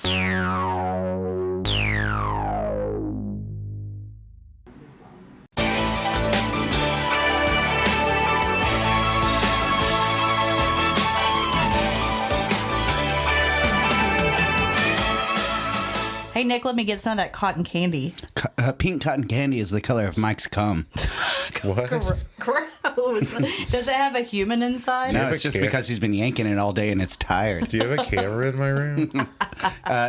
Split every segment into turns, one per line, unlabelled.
Hey, Nick, let me get some of that cotton candy.
Pink cotton candy is the color of Mike's cum.
What?
Gross. Does it have a human inside?
No, it's just because he's been yanking it all day and it's tired.
Do you have a camera in my room?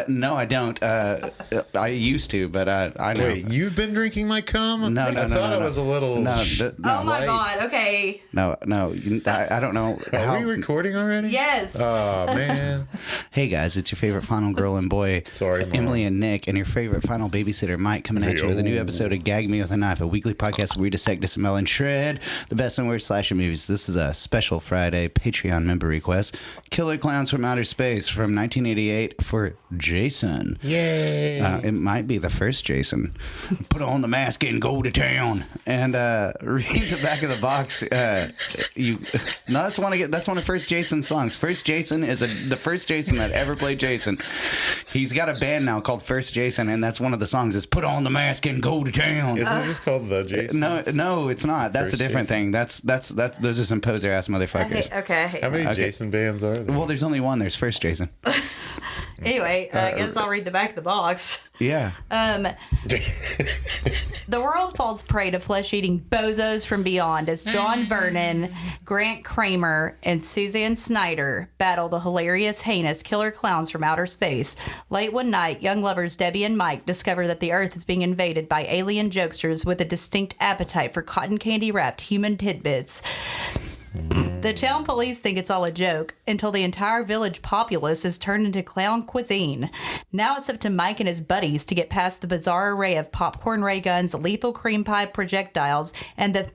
No, I don't. I used to, but I know.
Wait, you've been drinking my cum?
No,
I thought it was a little...
No,
Oh, my God. Okay.
No, I don't know.
Are we recording already?
Yes.
Oh, man.
Hey, guys, it's your favorite final girl and boy,
Sorry, Mom.
Emily and Nick, and your favorite final babysitter, Mike, coming at you with a new episode of Gag Me with a Knife, a weekly podcast where we dissect, disembowel, and shred the best and worst slasher movies. This is a special Friday Patreon member request. Killer Klowns from Outer Space from 1988 for Jason.
Yay.
It might be the first Jason. Put on the mask and go to town. And read the back of the box. That's one of First Jason's songs. First Jason is the first Jason that ever played Jason. He's got a band now called First Jason, and that's one of the songs is Put on the mask and go to town.
Isn't it just called The Jason?
No, it's not. That's
First
a different thing. That's those are some poser ass motherfuckers.
Okay.
How many Jason bands are there?
Well, there's only one. There's First Jason.
Anyway, I guess I'll read the back of the box.
Yeah.
The world falls prey to flesh-eating bozos from beyond as John Vernon, Grant Kramer, and Suzanne Snyder battle the hilarious, heinous killer clowns from outer space. Late one night, young lovers Debbie and Mike discover that the Earth is being invaded by alien jokesters with a distinct appetite for cotton candy-wrapped human tidbits. The town police think it's all a joke until the entire village populace is turned into clown cuisine. Now it's up to Mike and his buddies to get past the bizarre array of popcorn ray guns, lethal cream pie projectiles, and the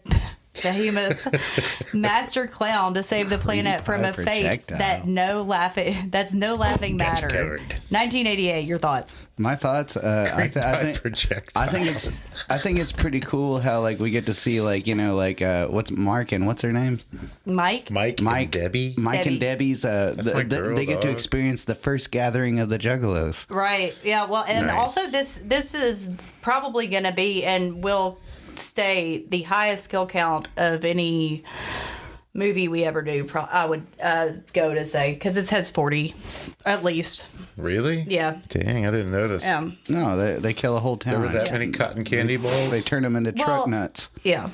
behemoth master clown to save the planet from a fate that's no laughing matter. 1988, your thoughts?
My thoughts, I think it's pretty cool how like we get to see what's Mark and what's her name?
Mike
and Debbie.
Mike
Debbie.
And Debbie's they get to experience the first gathering of the Juggalos.
Right. Yeah, well, and
Nice.
also this is probably going to be and will stay the highest kill count of any movie we ever do. I would go to say, because it has 40 at least.
Really?
Yeah.
Dang, I didn't notice.
No, they kill a whole town.
There were that many cotton candy balls?
They turn them into truck nuts.
Yeah.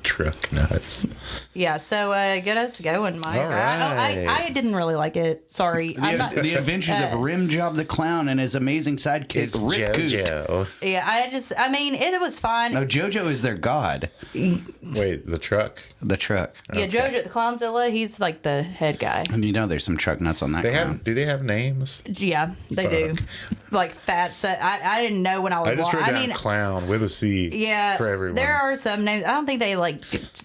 Truck nuts.
Yeah, so get us going, Mike.
All right.
I didn't really like it. Sorry.
The Adventures of Rim Job the Clown and his amazing sidekick,
It's
Rick
JoJo.
Coot.
Yeah, it was fine.
No, JoJo is their god.
Wait, the truck?
The truck.
Yeah, JoJo the Clownzilla, he's like the head guy.
And there's some truck nuts on that clown.
Do they have names?
Yeah, they do. Like fat set. I didn't know when I was
I just wrote down clown with a C.
Yeah,
for everyone.
there are some names. I don't think they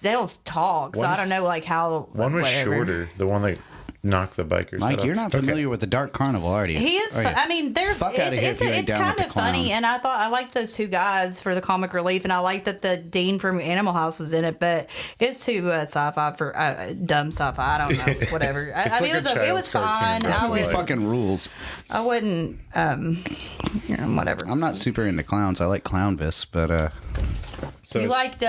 don't talk, so I don't know how.
One was
whatever.
shorter. The one that knocked the bikers.
Mike, you're not familiar with the Dark Carnival, are you?
He is. I mean, it's kind of funny, and I like those two guys for the comic relief, and I like that the Dean from Animal House was in it, but it's too sci-fi for dumb sci-fi. I don't know, whatever. I mean, it was fine.
This movie fucking rules.
I wouldn't. Whatever.
I'm not super into clowns. I like Clownvis, but
So
you liked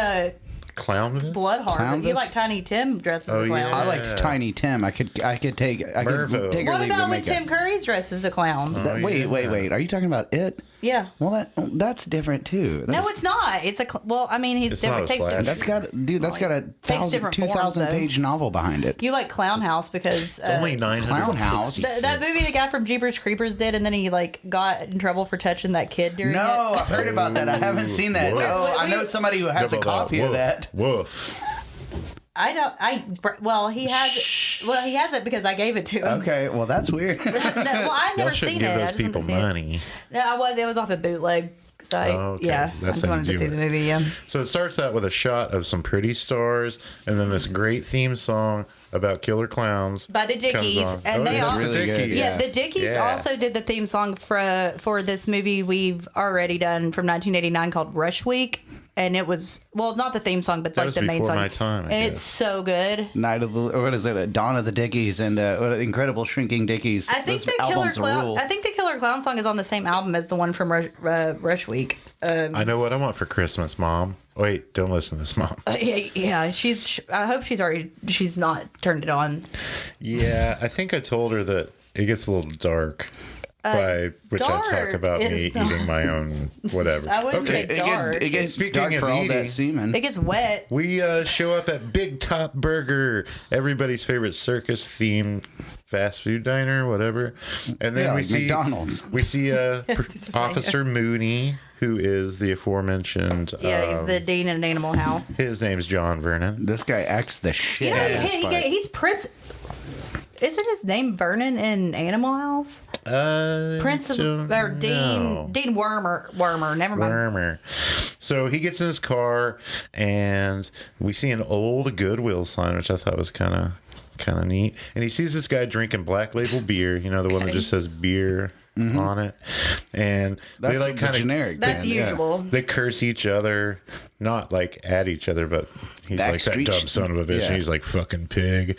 Clown?
Bloodheart.
Clownvis?
You like Tiny Tim dressed as a clown.
yeah.
I liked Tiny Tim. I could take her
Mervo.
leave
What
the
about when
makeup.
Tim Curry's dressed as a clown?
Wait. Are you talking about it?
Yeah.
Well, that's different too.
No, it's not. It's a he's
It's
different.
not a
Takes
slash.
That's got a
Takes different forms,
2,000
though.
page novel behind it.
You like Clown House because
It's only 900.
Clown House.
that movie the guy from Jeepers Creepers did, and then he got in trouble for touching that kid during it.
No, I've heard about that. I haven't seen that.
Woof.
No, I know somebody who has a copy of that.
Woof.
He has it because I gave it to him.
Okay, well that's weird.
No, I've never
Y'all shouldn't
seen
give
it. I
those
just wanted
people
to see it.
money.
No, it was off a bootleg site.
Oh, okay.
Yeah, I
That's
just
how you
wanted to
do
see
it.
the movie. Yeah.
So it starts out with a shot of some pretty stars, and then this great theme song about killer clowns
By the Dickies,
comes on.
and they
that's
also
the
really good.
Dickies.
Yeah, the Dickies
Yeah.
also did the theme song for this movie we've already done from 1989 called Rush Week. and it was not the theme song, but
That
like
was
the main
before
song.
my time, I
and
guess.
it's so good.
Night of the, or what is it? Dawn of the Dickies and Incredible Shrinking Dickies.
I think
Those
the
albums rule.
I think the Killer Clown song is on the same album as the one from Rush Week.
I know what I want for Christmas, Mom. Wait, don't listen to this, Mom.
Yeah. I hope she's not turned it on.
Yeah, I think I told her that it gets a little dark. By which I talk
dark
about me
is not-
eating my own whatever.
I wouldn't say
It
dark.
gets
Speaking
dark
of
for all
eating,
that semen.
It gets wet.
We show up at Big Top Burger, everybody's favorite circus themed fast food diner, whatever. And then
Yeah,
we
like
see
McDonald's.
We see
It's a
Officer Mooney, who is the aforementioned.
Yeah, he's the dean in Animal House.
His name's John Vernon.
This guy acts the shit
You know,
out of this part.
he's Prince. Isn't his name Vernon in Animal House? Prince of, or Dean Wormer. Never mind.
Wormer. So he gets in his car, and we see an old Goodwill sign, which I thought was kind of neat. And he sees this guy drinking Black Label beer. You know, the one that just says beer on it. And
That's
they like
the
kind of
generic.
That's
band, yeah.
usual.
they curse each other, not like at each other, but he's like that
Backstreet-
dumb son of a bitch,
yeah.
and he's like fucking pig.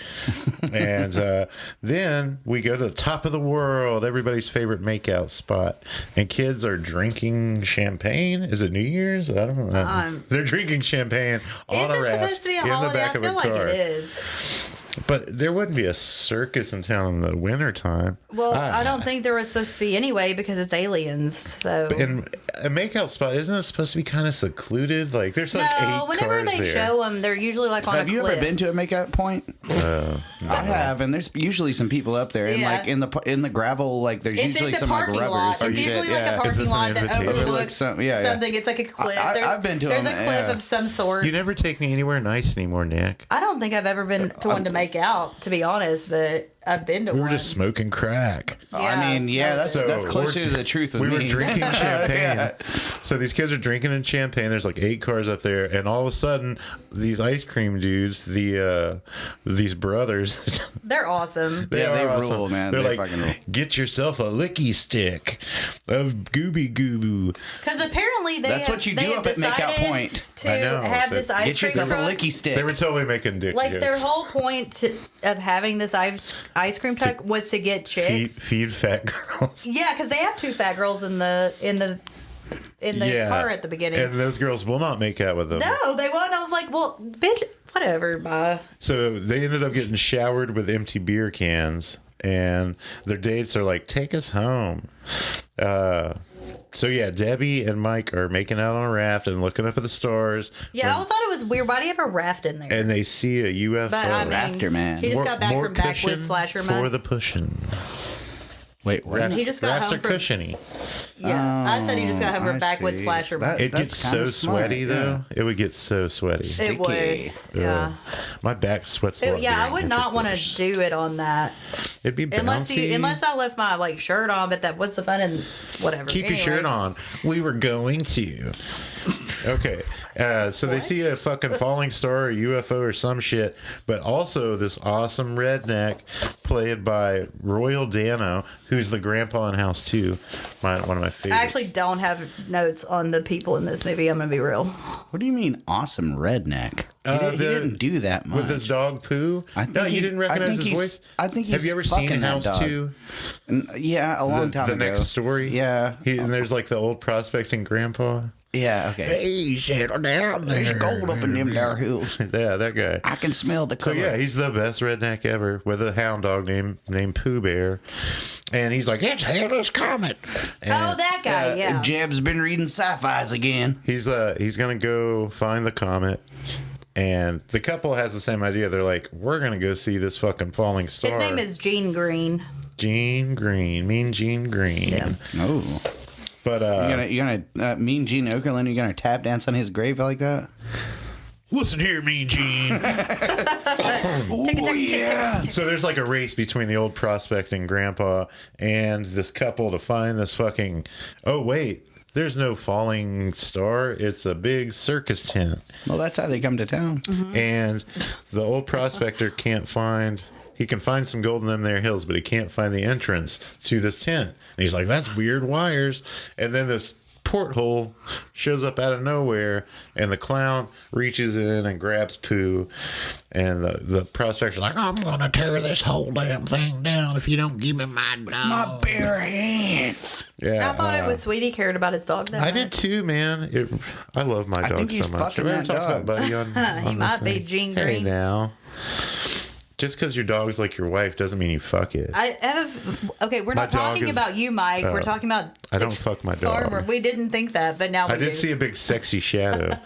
And then we go to the top of the world, everybody's favorite makeout spot, and kids are drinking champagne. Is it New Year's? I don't know. They're drinking champagne on
Is
a
it
raft
supposed to be a
in the
holiday?
back
I
of a
feel like
car.
it is.
But there wouldn't be a circus in town in the winter time.
Well, I don't think there was supposed to be anyway because it's aliens. So
And a makeout spot, isn't it supposed to be kind of secluded? Like there's like
no,
8
whenever
cars
they
there.
show them, they're usually like on
Have
a
you
cliff.
ever been to a makeout point? I have, and there's usually some people up there, and
Yeah.
like in the gravel, like there's usually
It's a
some like
parking
rubbers
lot.
and
It's
shit.
usually like
Yeah.
a parking
this an
lot that
invitation?
overlooks
Overlooks some- yeah, yeah.
something. It's like a cliff.
I've been to
There's
them,
a cliff
yeah.
of some sort.
You never take me anywhere nice anymore, Nick.
I don't think I've ever been to one to make out, to be honest, but I've been to
We
one.
were just smoking crack.
I mean, yeah, that's
So
closer to the truth with
We
me.
were drinking champagne.
Yeah.
So these kids are drinking in champagne. There's like 8 cars up there, and all of a sudden, these ice cream dudes, these brothers,
They're awesome.
Yeah, they
are
rule, man.
They're
They
like,
fucking rule.
get yourself a licky stick of gooby goo.
Because apparently
That's what you do up at Makeout Point.
to
I know.
have this ice
Get
cream
yourself a
truck.
licky stick.
They were totally making dick
Like
jokes.
their whole point of having this ice cream truck was to get chicks.
feed fat girls.
Yeah, because they have 2 fat girls in the car at the beginning.
And those girls will not make out with them.
No, they won't. I was like, well, bitch, whatever, bye.
So they ended up getting showered with empty beer cans, and their dates are like, take us home. So yeah, Debbie and Mike are making out on a raft and looking up at the stars.
Yeah, I thought it was weird. Why do you have a raft in there?
And they see a UFO.
But I mean,
Rafter man.
he just got back from
cushion
backwoods slasher
for
month.
the pushing.
Wait, what?
He just got
Rafts
home
are
from-
cushiony.
Yeah, I said he just got home
I
from backwoods
see.
slasher month.
It
That's
gets so
kinda smart,
sweaty though.
yeah.
It would get so sweaty.
It would.
sticky.
Yeah.
My back sweats. A lot
Yeah, I
during
would not want to
intercourse.
do it on that
It'd be bouncy.
unless I left my like shirt on. But what's the fun in whatever?
Keep
Anyway.
your shirt on. We were going to. Okay. So they see a fucking falling star or UFO or some shit, but also this awesome redneck played by Royal Dano, who's the grandpa in House 2. One of my favorites.
I actually don't have notes on the people in this movie. I'm gonna be real.
What do you mean, awesome redneck? He didn't do that much.
With his dog Pooh?
I think
No, you
he's-
didn't
I
recognize
think
his
he's-
voice?
I think
Have
he's
you ever seen
fucking that
House
dog.
2?
Yeah, a long time
The
ago.
next story?
Yeah.
And there's like the old prospecting grandpa.
Yeah, okay.
Hey, settle down there.
There's gold up in them there hills.
Yeah, that guy.
I can smell the
So
color.
yeah, he's the best redneck ever with a hound dog named Pooh Bear, and he's like, "It's Halley's Comet." And
Oh, that guy. Yeah.
Jeb's been reading sci-fis again.
he's gonna go find the comet, and the couple has the same idea. They're like, "We're gonna go see this fucking falling star."
His name is Gene Green.
Gene Green, Mean Gene Green.
Yeah.
Uh,
Oh.
But
You're gonna Mean Gene Okerlund, you're gonna tap dance on his grave like that?
listen here, Mean Gene.
Oh yeah.
So there's like a race between the old prospecting grandpa and this couple to find this fucking. Oh wait, there's no falling star. It's a big circus tent,
Well, that's how they come to town.
and the old prospector can't find. He can find some gold in them there hills, but he can't find the entrance to this tent. And he's like, "That's weird wires." And then this porthole shows up out of nowhere, and the clown reaches in and grabs Pooh, and the prospector's like, I'm gonna tear this whole damn thing down if you don't give me my dog.
My bare hands.
Yeah,
I thought it was sweet he cared about his dog that
I
much.
did too, man. I love my dog
think he's
so much.
fucking
Have we ever
that
talked
dog.
about Buddy on
He
on
might
this
be
thing?
Gene
Hey
Green.
now. Just because your dog's like your wife doesn't mean you fuck it.
I have. Okay, we're
My
not
dog
talking
is-
about you, Mike. We're talking about.
I don't fuck my dog.
Farmer. We didn't think that, but now we
I did
do.
see a big sexy shadow.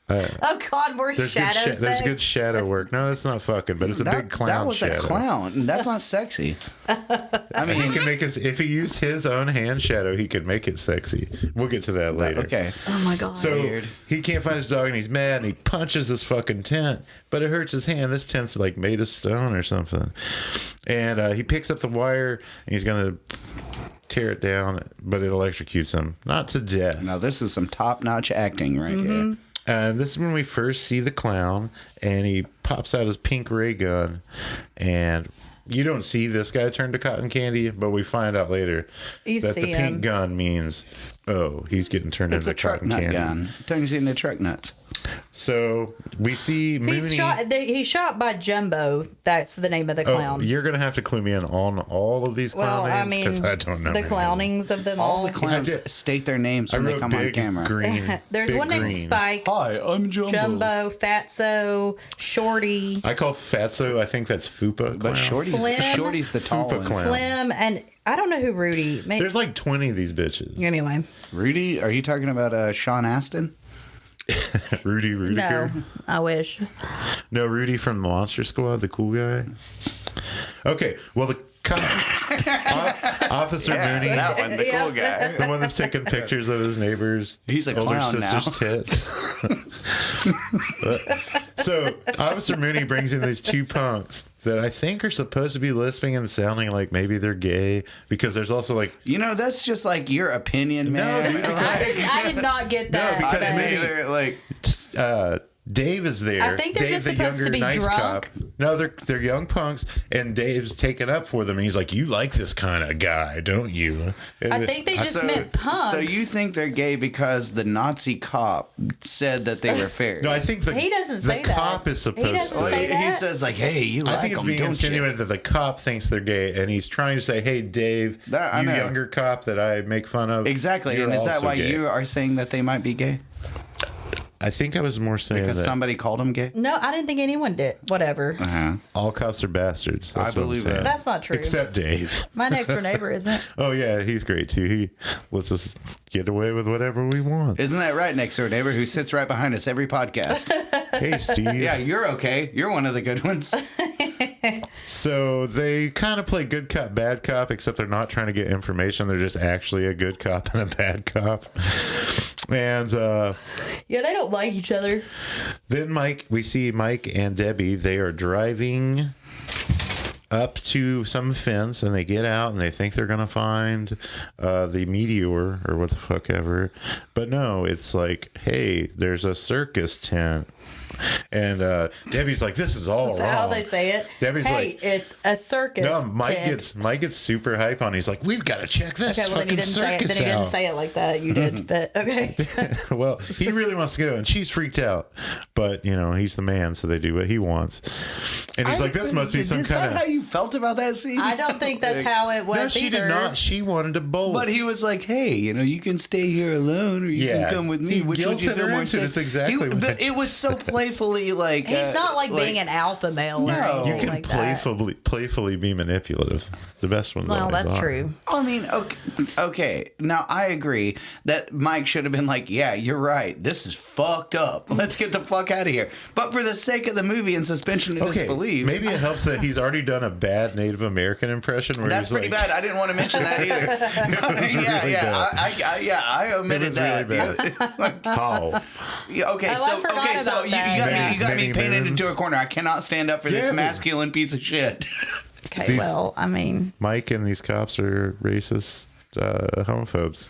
Oh God, we're
There's
shadow
good, there's
sex.
good shadow work. No, that's not fucking, but it's a big clown
That was
shadow.
a clown. That's not sexy. I
He
mean,
can make us if he used his own hand shadow, he could make it sexy. We'll get to that later.
okay.
Oh my God.
So
Weird.
he can't find his dog and he's mad and he punches this fucking tent, but it hurts his hand. This tent's like made of stone or something. And he picks up the wire and he's gonna tear it down, but it electrocutes him, not to death.
Now this is some top-notch acting right here.
And this is when we first see the clown, and he pops out his pink ray gun, and you don't see this guy turn to cotton candy, but we find out later
You
that
see
the pink
him.
gun means, oh, he's getting turned
It's
into
a truck
cotton
nut
candy.
gun. Turns you into truck nuts.
So we see Mooney.
He's shot by Jumbo. That's the name of the
Oh,
clown.
you're gonna have to clue me in on all of these clown
well, I
names
mean,
because I don't know
the
any.
clownings of them
All
all.
the clowns
did.
state their names
I
when they
wrote
come on
big
camera.
green.
There's
big
one named
green.
Spike,
Hi, I'm
Jumbo, Fatso, Shorty,
I call Fatso. I think that's Fupa.
But
clown.
Slim.
Shorty's the tall
Fupa
one.
clown.
Slim, and I don't know who Rudy.
There's like 20 of these bitches.
Anyway,
Rudy, are you talking about Sean Astin?
Rudy
no,
Rudiger.
I wish.
No, Rudy from Monster Squad, the cool guy. Okay, well, the cop, Officer Mooney,
that one, the
Yeah.
cool guy.
the one that's taking pictures of his neighbors'
He's a
older
clown now.
sister's tits. So, Officer Mooney brings in these two punks that I think are supposed to be lisping and sounding like maybe they're gay, because there's also like,
You know, that's just like your opinion, man.
dude,
I did not get that.
because
but-
maybe-
They're like,
Dave is there.
I think they're
Dave,
just
the
supposed
younger
to be
nice
drunk.
cop. No, they're young punks, and Dave's taken up for them, and he's like, "You like this kind of guy, don't you?"
I think they just meant punks.
so you think they're gay because the Nazi cop said that they were fair?
No, I think
He doesn't say
the
that.
cop is
He
supposed
doesn't
to.
say
He
that.
says like, "Hey, you
I
like
think it's
them,
being
don't
insinuated that the cop thinks they're gay, and he's trying to say, "Hey, Dave,
That- I
you
know.
younger cop that I make fun of."
you?" Exactly,
you're
and is that
also
why
gay.
you are saying that they might be gay?
I think I was more saying
Because
that
somebody called them gay?
No, I didn't think anyone did. Whatever.
Uh-huh.
all cops are bastards. That's
I
what I'm
believe
saying.
that.
That's not true.
Except Dave.
My next door neighbor isn't.
Oh yeah, he's great too. He lets us get away with whatever we want.
Isn't that right, next door neighbor who sits right behind us every podcast?
Hey, Steve.
Yeah, you're okay. You're one of the good ones.
So they kind of play good cop, bad cop, except they're not trying to get information. They're just actually a good cop and a bad cop. And
Yeah, they don't like each other.
then we see Mike and Debbie. They are driving up to some fence, and they get out, and they think they're going to find the meteor or what the fuck ever. But no, it's like, hey, there's a circus tent. And Debbie's like, this is all
That's
wrong.
how they say it.
Debbie's
hey,
like,
it's a circus.
no, Mike
tent.
gets super hype on. He's like, we've got to check this
Okay, well then
fucking
he didn't say it.
circus
Then he
out.
didn't say it like that. You did, but okay.
Well, he really wants to go, and she's freaked out. But he's the man, so they do what he wants. And he's like, this must be some
Is that
kind
how
of.
you felt about that scene?
I don't think that's how it was
No, she
either.
did not. She wanted to bowl.
But he was like, "Hey, you can stay here alone, or you
Yeah.
can come with me.
He
Which would you
guilted
feel
her
more
into
safe?"
this exactly what
But
she
it was so playfully like
He's not like being an alpha male or
No.
You
anything
can
like that.
playfully be manipulative. The best ones.
Well,
always
that's
are.
true.
I mean, okay. Now I agree that Mike should have been like, "Yeah, you're right. This is fucked up. Let's get the fuck out of here." But for the sake of the movie and suspension of
Okay,
disbelief,
maybe it helps that he's already done a bad Native American impression. Where
that's
he's
pretty
like,
bad. I didn't want to mention that either.
really bad.
I omitted
It was
that.
really bad. How?
Yeah, okay,
Oh, I
so
forgot
you
about that.
got me
Many
painted
moons.
into a corner. I cannot stand up for this
Yeah.
masculine piece of shit.
Okay, well, I mean,
Mike and these cops are racist homophobes.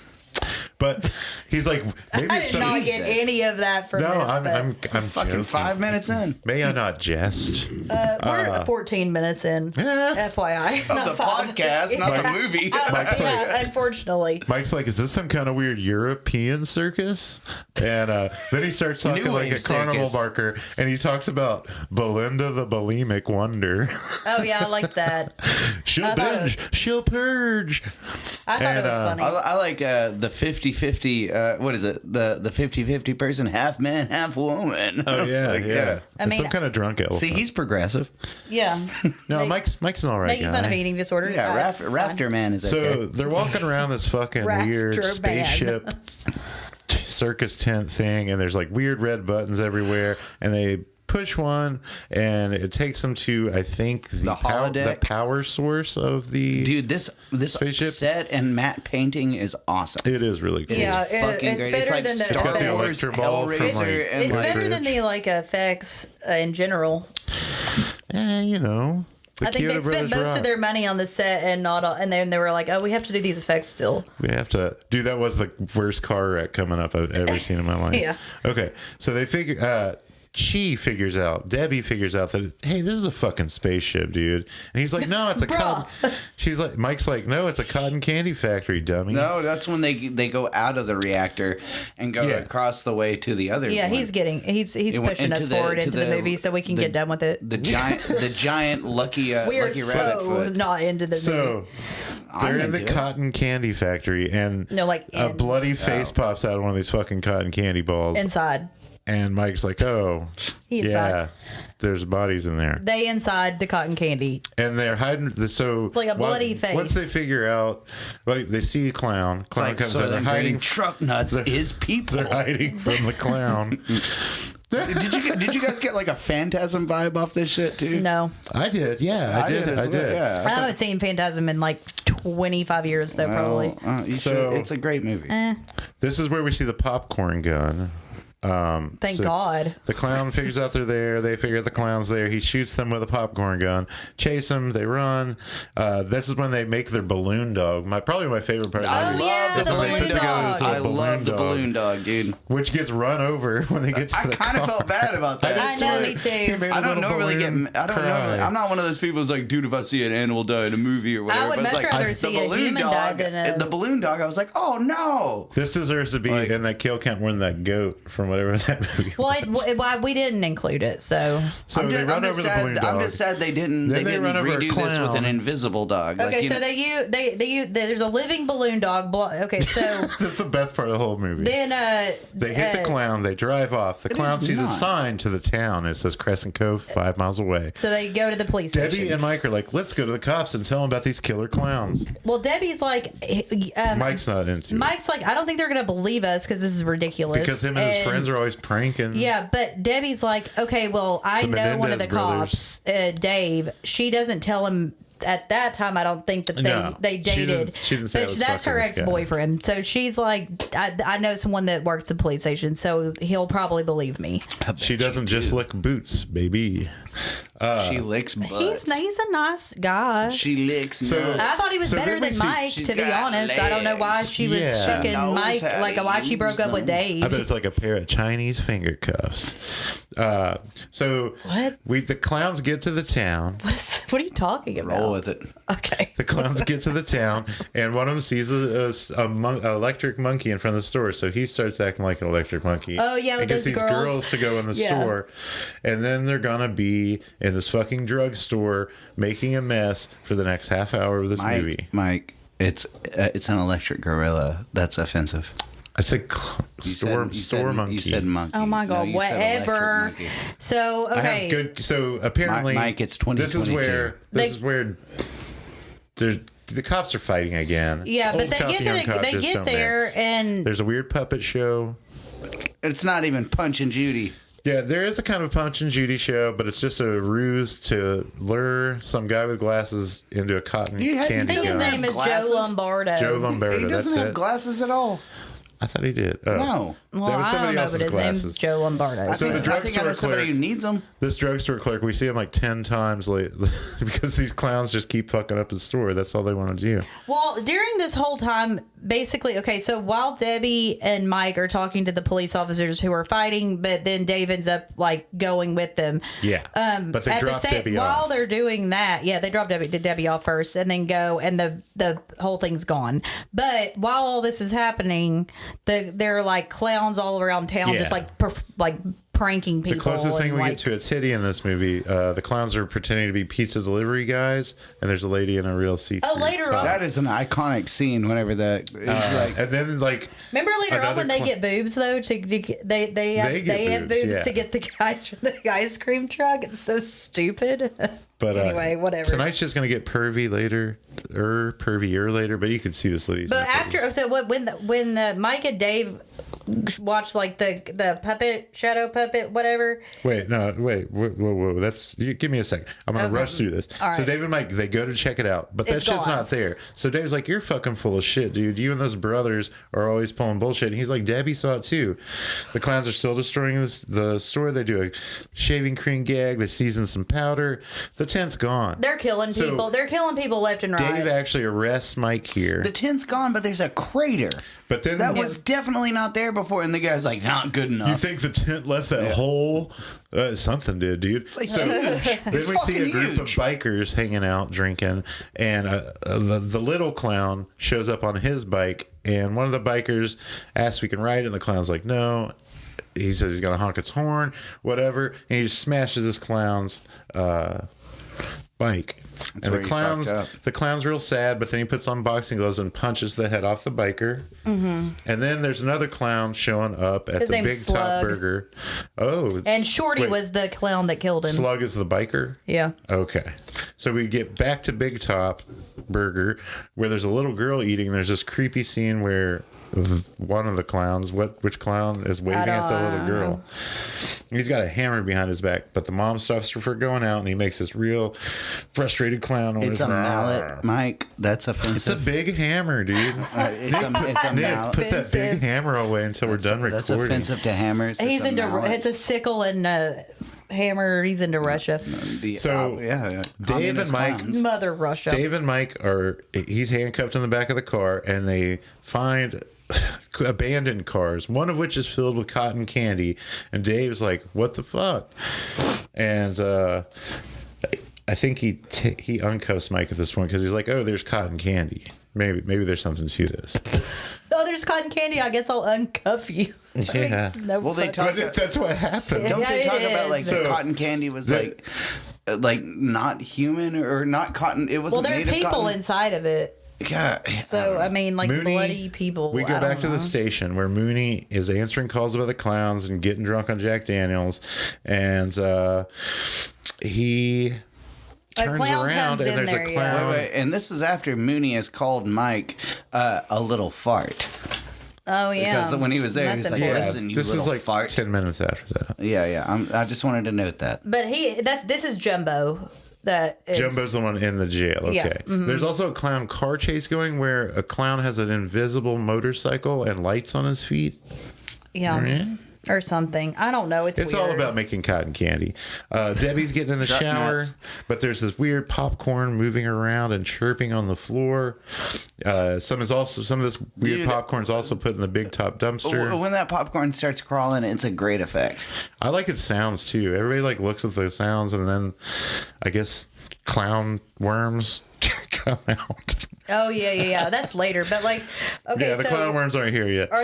But he's like, maybe
I
it's
did not get
Jesus.
any of that from
No,
this.
I'm
Fucking
joking.
5 minutes in.
May I not jest?
We're 14 minutes in.
Yeah.
FYI.
Of the podcast, not the movie.
Mike's
Yeah, unfortunately.
Mike's like, is this some kind of weird European circus? And then he starts talking
New
like
Wave
a carnival
circus.
barker, and he talks about Belinda the bulimic wonder.
Oh, yeah, I like that.
She'll
I thought it
binge,
was-
she'll purge.
I thought
And,
it was funny.
I like the 50-50, what is it? The 50-50 person, half man, half woman.
Oh yeah,
Like,
yeah.
I
It's
mean-
some kind of drunk elephant.
See, he's progressive.
Yeah.
no,
They-
Mike's an alright
Making fun of
guy.
eating disorders.
Yeah,
fine.
Rafter Man is
So
okay.
they're walking around this fucking weird
Rafter man.
spaceship circus tent thing, and there's like weird red buttons everywhere, and they push one, and it takes them to, I think, the
holodeck?
power source of the.
Dude, this
Spaceship?
set and matte painting is awesome.
It is really cool.
Yeah,
It's fucking
it's
great.
better
It's like
than the
Star
It's got the
Wars,
electro ball from,
Hellraiser,
like,
and
It's
like
better
Bridge.
than the like effects in general.
You know. The
I think they
Kyoto
spent
Brothers
most
rock.
of their money on the set and not all, and then they were like, "Oh, we have to do these effects still."
We have to. Dude, that was the worst car wreck coming up I've ever seen in my life.
Yeah.
Okay, so they figure. Debbie figures out that, hey, this is a fucking spaceship, dude. And he's like, no, it's a
Bruh.
She's like, Mike's like, no, it's a cotton candy factory, dummy.
No, that's when they go out of the reactor and go
Yeah.
across the way to the other
Yeah,
one.
he's
It went
pushing
into
us
the-
forward
to
into the movie so we can get done with it.
The giant lucky
We are
lucky rabbit
so
foot.
not into the movie.
So they're
I'm
in the
into it.
cotton candy factory, and
No, like
a
in-
bloody face pops out of one of these fucking cotton candy balls.
Inside,
And Mike's like, oh,
Inside.
yeah, there's bodies in there.
they inside the cotton candy.
And they're hiding. So it's
like a bloody face.
Once they figure out, like they see a clown
Like,
comes
so
in. They're
then
hiding.
truck nuts is people.
They're hiding from the clown.
Did you guys get like a Phantasm vibe off this shit too?
No,
I did. Yeah, I did.
as
I
well,
did.
Yeah.
I haven't seen Phantasm in like 25 years though. Probably.
You
So-
should. It's a great movie.
This is where we see the popcorn gun.
Thank
so
God.
The clown figures out they're there. They figure out the clown's there. He shoots them with a popcorn gun. Chase them. They run. This is when they make their balloon dog. Probably my favorite part.
I
Oh,
love
yeah,
the
the
balloon
balloon
dog.
dog.
I
Balloon
love the
dog.
balloon dog, dude.
Which gets run over when they get to
I
the
kind of
car.
felt bad about that.
I know, me
He
too.
made
I
a
don't
little
normally get.
balloon
I don't
cry.
normally. I'm not one of those people who's like, dude, if I see an animal die in a movie or whatever.
would
but it's
much
like,
rather
the
see a
balloon
human die
dog.
than a-
The balloon dog. I was like, oh no.
This deserves to be
Like-
in that kill count more than that goat from whatever that movie
Well,
was.
why we didn't include it? So
So
I'm
they
just,
run
I'm
over
just
the
sad.
balloon dog.
I'm just sad they didn't.
Then
They
they
didn't
run over a
redo this with
clown.
an invisible dog.
okay,
Like, you
so
know-
there's a living balloon dog. Okay, so
That's the best part of the whole movie.
then
They hit the clown. They drive off. The clown
is
sees a
not.
sign to the town. It says Crescent Cove, 5 miles away.
So they go to the police
Debbie
station.
and Mike are like, let's go to the cops and tell them about these killer clowns.
Well, Debbie's like,
Mike's not into it.
Mike's like, I don't think they're gonna believe us because this is ridiculous.
Because him and his friends are always pranking.
Yeah, but Debbie's like, okay, well, I
The
know one of the
Menendez brothers.
cops, Dave. She doesn't tell him at that time. I don't think that
No,
they
she
dated.
didn't- she didn't say I
but
was
that's her
fucking this guy.
ex-boyfriend. So she's like, I know someone that works at the police station, so he'll probably believe me.
She doesn't just lick boots, baby.
she licks butts.
He's a nice guy.
She licks.
So-
nuts.
I thought he was
So
better
then we
than
see-
Mike,
She's
to be
got
honest. I don't know why
legs.
she was
Yeah.
fucking
Knows
Mike,
how
like
to
why she broke
use
up with
them.
Dave.
I bet it's like a pair of Chinese finger cuffs. So
What?
the clowns get to the town.
What are you talking about?
Roll with it.
Okay.
The clowns get to the town, and one of them sees a electric monkey in front of the store. So he starts acting like an electric monkey.
Oh, yeah, with
and gets
those
these
girls.
to go in the
Yeah.
store, and then they're gonna be in this fucking drugstore making a mess for the next half hour of this movie.
Mike, it's an electric gorilla. That's offensive.
I said
You
store monkey.
You said monkey.
Oh my God,
you said electric
whatever.
monkey.
So,
I
okay.
have good. So apparently,
Mike, it's
This is
2022.
where there's the cops are fighting again.
Yeah,
Old
but they
cop and young
get
cop
they
just
get
don't
there
mix.
and
There's a weird puppet show.
It's not even Punch and Judy.
Yeah, there is a kind of Punch and Judy show, but it's just a ruse to lure some guy with glasses into a cotton
You had-
I
candy
think his
gun.
name is
Glasses?
Joe Lombardo.
Joe Lombardo.
He
That's
doesn't have
it.
glasses at all.
I thought he did. Oh.
No.
Well,
That was
I don't
somebody
know,
else's
but his name's
glasses.
Joe Lombardo.
So the
I think I
drugstore
know somebody
clerk-
who needs them.
This drugstore clerk, we see him like 10 times because these clowns just keep fucking up his store. That's all they want to do.
Well, during this whole time, basically, okay, so while Debbie and Mike are talking to the police officers who are fighting, but then Dave ends up like going with them.
Yeah. But they drop Debbie
while
off.
they're doing that, yeah, they drop Debbie off first and then go, and the whole thing's gone. But while all this is happening, there are like clowns all around town,
Yeah.
just like pranking people.
The closest thing
and,
we get to a titty in this movie, the clowns are pretending to be pizza delivery guys, and there's a lady in a real see-through
later
top.
on.
That is an iconic scene. Whenever that, it's like,
And then like,
remember later on
another
when they
cl-
get boobs though? They have
boobs,
boobs
yeah.
to get the guys from the ice cream truck. It's so stupid.
but
anyway, whatever.
Tonight's just gonna get pervier later, but you can see this lady's.
But
nipples.
after, so what? When Mike and Dave watch like the puppet, shadow puppet, whatever.
Whoa. Give me a second. I'm gonna rush through this.
All
So
right.
Dave and Mike, they go to check it out, but that
It's
shit's
gone.
not there. So Dave's like, "You're fucking full of shit, dude. You and those brothers are always pulling bullshit." And he's like, "Debbie saw it too." The clowns are still destroying the store. They do a shaving cream gag. They season some powder. The tent's gone.
They're killing
So,
people. They're killing people left and right.
Dave actually arrests Mike here,
the tent's gone, but there's a crater.
but then
That was definitely not there before, and the guy's like, not good enough.
You think the tent left that hole? Something did, dude.
like
so
huge.
then
It's
we see a
fucking
group of
huge.
bikers hanging out drinking, and the little clown shows up on his bike, and one of the bikers asks if he can ride it, and the clown's like, no. He says he's gonna honk its horn, whatever, and he just smashes this clown's bike.
That's
and
where he fucked up.
the clown's real sad, but then he puts on boxing gloves and punches the head off the biker. Mm-hmm. And then there's another clown showing up at
His
the
name's
Big Top
Slug.
Burger. Oh,
and Shorty
wait,
was the clown that killed him.
Slug is the biker.
Yeah.
Okay, so we get back to Big Top Burger, where there's a little girl eating. There's this creepy scene where one of the clowns, which clown is waving at the little girl? He's got a hammer behind his back, but the mom stops her for going out, and he makes this real frustrated clown.
It's a mallet, Mike. That's
It's a
offensive.
big hammer, dude.
It's a
Nick,
mallet.
put that big
Offensive.
hammer away until we're done
That's
recording.
offensive to hammers.
He's
it's a
into
mallet.
it's a sickle and a hammer. He's into Russia.
So,
yeah,
Dave and Mike-
clowns.
Mother Russia.
Dave and Mike he's handcuffed in the back of the car, and they find abandoned cars, one of which is filled with cotton candy, and Dave's like, what the fuck? And I think he uncuffs Mike at this point, because he's like, oh, there's cotton candy, maybe there's something to this.
Oh, there's cotton candy. I guess I'll uncuff you.
Yeah.
It's no
Well, they
fucking-
talk-
But that's what happened.
Don't
Yeah,
they
it
talk about like
is.
the
So-
cotton candy was
the-
like not human or not cotton? It
well,
wasn't
there are
made of
people
cotton.
inside of it.
Yeah.
So I mean, like
Mooney-
bloody people.
We go
I
back
don't
to the
know.
station where Mooney is answering calls about the clowns and getting drunk on Jack Daniels, and he
A
turns
clown
around
comes
and
in
there's
there,
a
yeah.
clown.
Wait, and this is after Mooney has called Mike a little fart.
Oh yeah.
Because when he was there, he's like,
important.
listen, you
this is
little
like
fart.
10 minutes after that.
Yeah. I just wanted to note that.
But this is Jumbo. That is,
Jumbo's the one in the jail. Okay.
Yeah, mm-hmm.
There's also a clown car chase going where a clown has an invisible motorcycle and lights on his feet.
yeah, or something. I don't know. It's
all
weird.
about making cotton candy. Debbie's getting in the
Shut
shower,
nuts.
but there's this weird popcorn moving around and chirping on the floor. Some of this weird
Dude.
popcorn's also put in the big top dumpster.
When that popcorn starts crawling, it's a great effect.
I like its sounds too. Everybody like looks at the sounds, and then I guess clown worms come out.
Oh yeah. That's later. But like, okay,
Yeah, the
so
clown worms aren't here yet.
are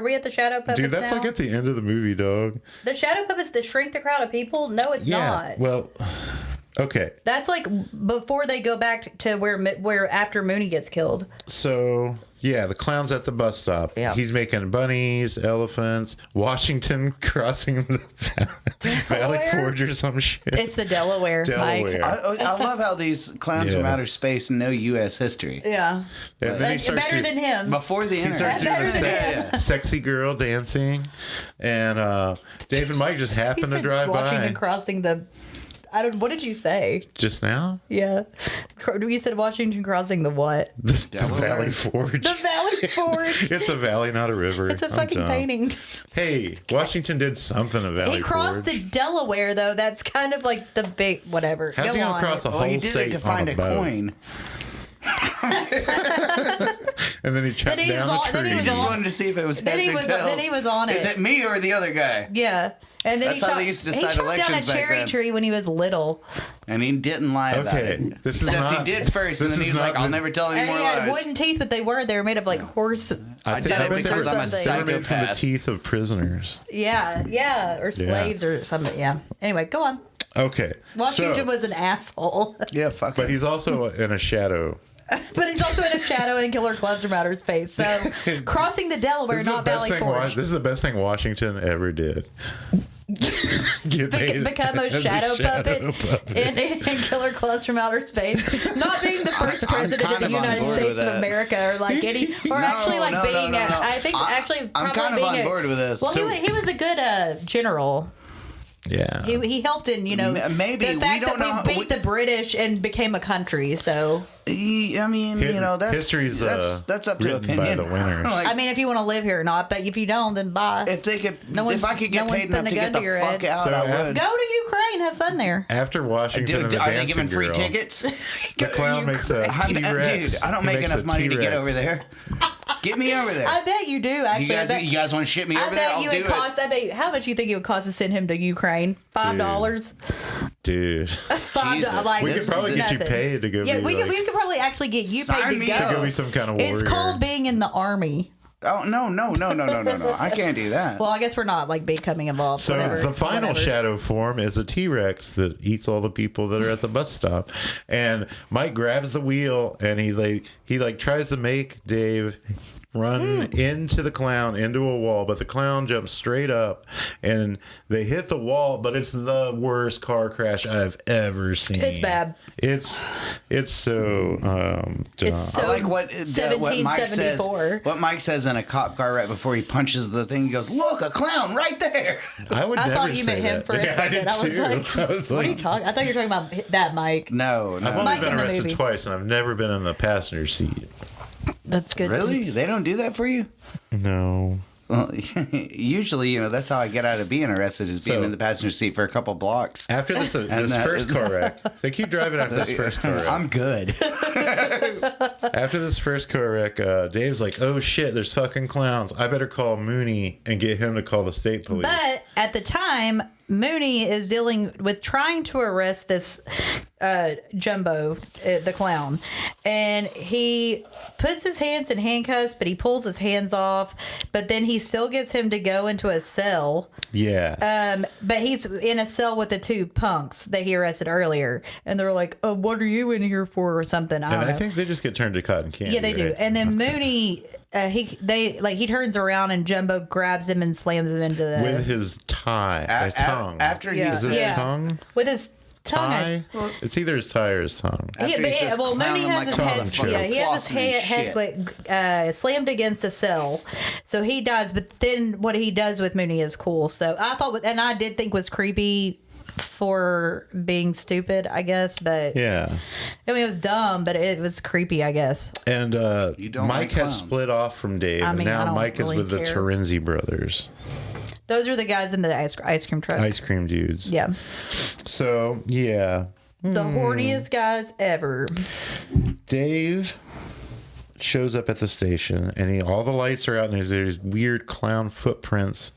we at the shadow puppets
Dude, that's
now?
like at the end of the movie, dog.
The shadow puppets that shrink the crowd of people? No, it's not.
Well, okay.
That's like before they go back to where after Mooney gets killed.
So, yeah, the clown's at the bus stop.
Yeah.
He's making bunnies, elephants, Washington crossing the Valley
Delaware?
Forge or some shit.
It's the Delaware.
Delaware.
Mike.
I love how these clowns
Yeah.
from outer space know U.S. history.
Yeah.
And then he starts
Better
to-
than him.
Before the
He starts
internet.
doing the
Better than
sexy girl dancing. And Dave and Mike just
He
happen to
said
drive
Washington
by.
crossing the. What did you say?
Just now?
Yeah. You said Washington crossing the what?
The
Delaware.
Valley Forge.
The Valley Forge.
It's a valley, not a river.
It's a
I'm
fucking
dumb.
painting.
Hey, Washington did something of Valley
He crossed
Forge.
the Delaware though. That's kind of like the big whatever.
How's
Go
he gonna
on.
cross a
Well, he
whole
did
state
it to
on
find
a
a
boat?
coin.
And then he chopped
Then he was
down
on-
a
then he
tree.
was
Just
on-
wanted to see if it was
Then
heads
he
or
was-
tails.
then he was on
Is
it.
it me or the other guy?
Yeah. And then
That's how they used to
he
decide
chopped down a
elections back
cherry
then.
tree when he was little.
And he didn't lie about
Okay,
it.
this is
Except
not-
he did first, and
this
then he
is
was like,
not
I'll
the-
never tell any
And
more
he had
lies.
wooden teeth, but they were made of like horse.
I think
did it
I bet
because
they
I'm a
were
something.
made from the
psychopath.
teeth of prisoners.
Yeah, or slaves or something. Yeah. Anyway, go on.
Okay.
Washington
so,
was an asshole,
Yeah, fuck
but
it.
he's also in a shadow.
but he's also in a shadow in Killer Clowns from Outer Space. So crossing the Delaware,
This is, the
not
best
Valley
thing
Forge.
this is the best thing Washington ever did. Get made
Become a
as
shadow puppet in Killer Clowns from Outer Space. Not being the first president of
kind
the
of on
United
board
States
with
of
that.
America, or like any, or actually like being.
no.
I think actually
I'm
probably
kind of
being
on board with this.
Well,
So-
he was a good general.
Yeah.
He helped in
Maybe.
the
We
fact
don't
that
know-
we beat the British and became a country. So
I mean, that's
History's,
that's up to
written by
opinion.
the winners.
Like,
I mean, if you want to live here or not, but if you don't, then bye.
if they could,
No one's-
if I could get
no one's
paid enough
putting
to
a
get
gun
the
to your
fuck
head.
out,
So
I would.
Go to Ukraine, have fun there.
After Washington and
Dude,
the
are they
Dancing
giving free
Girl,
tickets?
the clown makes a T-Rex.
Dude, I don't
He
make
makes
enough
a
money to get
T-Rex.
over there. Get me over there.
I bet you do. Actually,
You guys want to ship me
I
over there?
bet
I'll
you
do
it
it.
cost. I bet. How much you think it would cost to send him to Ukraine? $5.
Dude.
$5.
Jesus.
Like
We could probably get you
nothing.
paid to go
Yeah,
be
we
like,
could probably actually get you
Sign
paid to
me
go.
up.
to go be some kind of warrior.
It's called being in the army.
Oh no! I can't do that.
Well, I guess we're not like becoming involved.
So
whatever,
the final
whatever.
shadow form is a T-Rex that eats all the people that are at the bus stop. And Mike grabs the wheel and he tries to make Dave run into the clown, into a wall, but the clown jumps straight up and they hit the wall, but it's the worst car crash I've ever seen.
It's bad.
It's so dumb.
It's so
I like what Mike says.
1774.
What Mike says in a cop car right before he punches the thing. He goes, "Look, a clown right there."
I would
I
never
thought you
say
meant him
that.
for a
Yeah,
second. I,
did
was
too.
like,
I was
what are you
like,
talking? I thought you were talking about that Mike.
No.
I've only
Mike
been
in the
arrested
movie.
twice, and I've never been in the passenger seat.
That's good.
Really? They don't do that for you?
No.
Well, usually, that's how I get out of being arrested is being
So-
in the passenger seat for a couple blocks.
After this
that-
first car wreck, they keep driving after this first car wreck.
I'm good.
After this first car wreck, Dave's like, "Oh shit, there's fucking clowns. I better call Mooney and get him to call the state police."
But at the time, Mooney is dealing with trying to arrest this Jumbo, the clown, and he puts his hands in handcuffs, but he pulls his hands off. But then he still gets him to go into a cell.
Yeah.
But he's in a cell with the two punks that he arrested earlier, and they're like, "Oh, what are you in here for?" or something. I don't
And
know.
I think they just get turned to cotton candy.
Yeah, they do.
right?
And then Mooney, he turns around and Jumbo grabs him and slams him into the
with his tongue.
After
Yeah.
he's
Is it
Yeah.
his tongue?
with his tongue.
Tie? It's either his tie or his tongue.
After he says
Mooney
clown, I'm
has
like,
his
"Clown,
head.
I'm fucking
Yeah, he has his
flossing and
head
shit."
like, slammed against a cell, so he dies. But then what he does with Mooney is cool. So I thought, and I did think was creepy for being stupid, I guess. But
Yeah.
I mean, it was dumb, but it was creepy, I guess.
And
You don't
Mike
like
has
clowns.
split off from Dave,
I mean,
and
I
now
don't
Mike
really
is with the
care.
Terenzi brothers,
Those are the guys in the ice cream truck.
ice cream dudes.
Yeah,
So, yeah.
the horniest guys ever.
Dave shows up at the station, and all the lights are out, and there's these weird clown footprints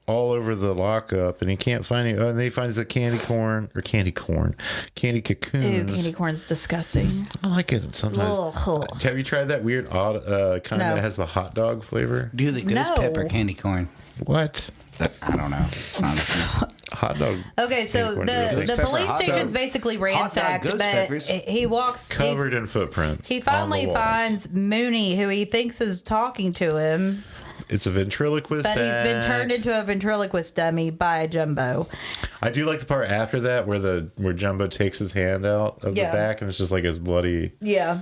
all over the lockup, and he can't find any. Oh, and then he finds the candy cocoons.
Ew, candy corn's disgusting.
I like it sometimes.
Ugh.
Have you tried that weird odd kind
No.
that has the hot dog flavor?
Do the ghost
No.
pepper candy corn.
What?
I don't know. It's not
Hot dog.
Okay, so
Candy corn
the
is
Ghost
police
pepper hot
station's
dog.
basically
Hot dog
ransacked,
ghost
but
peppers.
he walks.
covered in footprints.
He
on
finally
the walls.
finds Mooney, who he thinks is talking to him,
It's a ventriloquist.
but he's been
act.
turned into a ventriloquist dummy by Jumbo.
I do like the part after that where Jumbo takes his hand out of
Yeah.
the back, and it's just like his bloody
Yeah,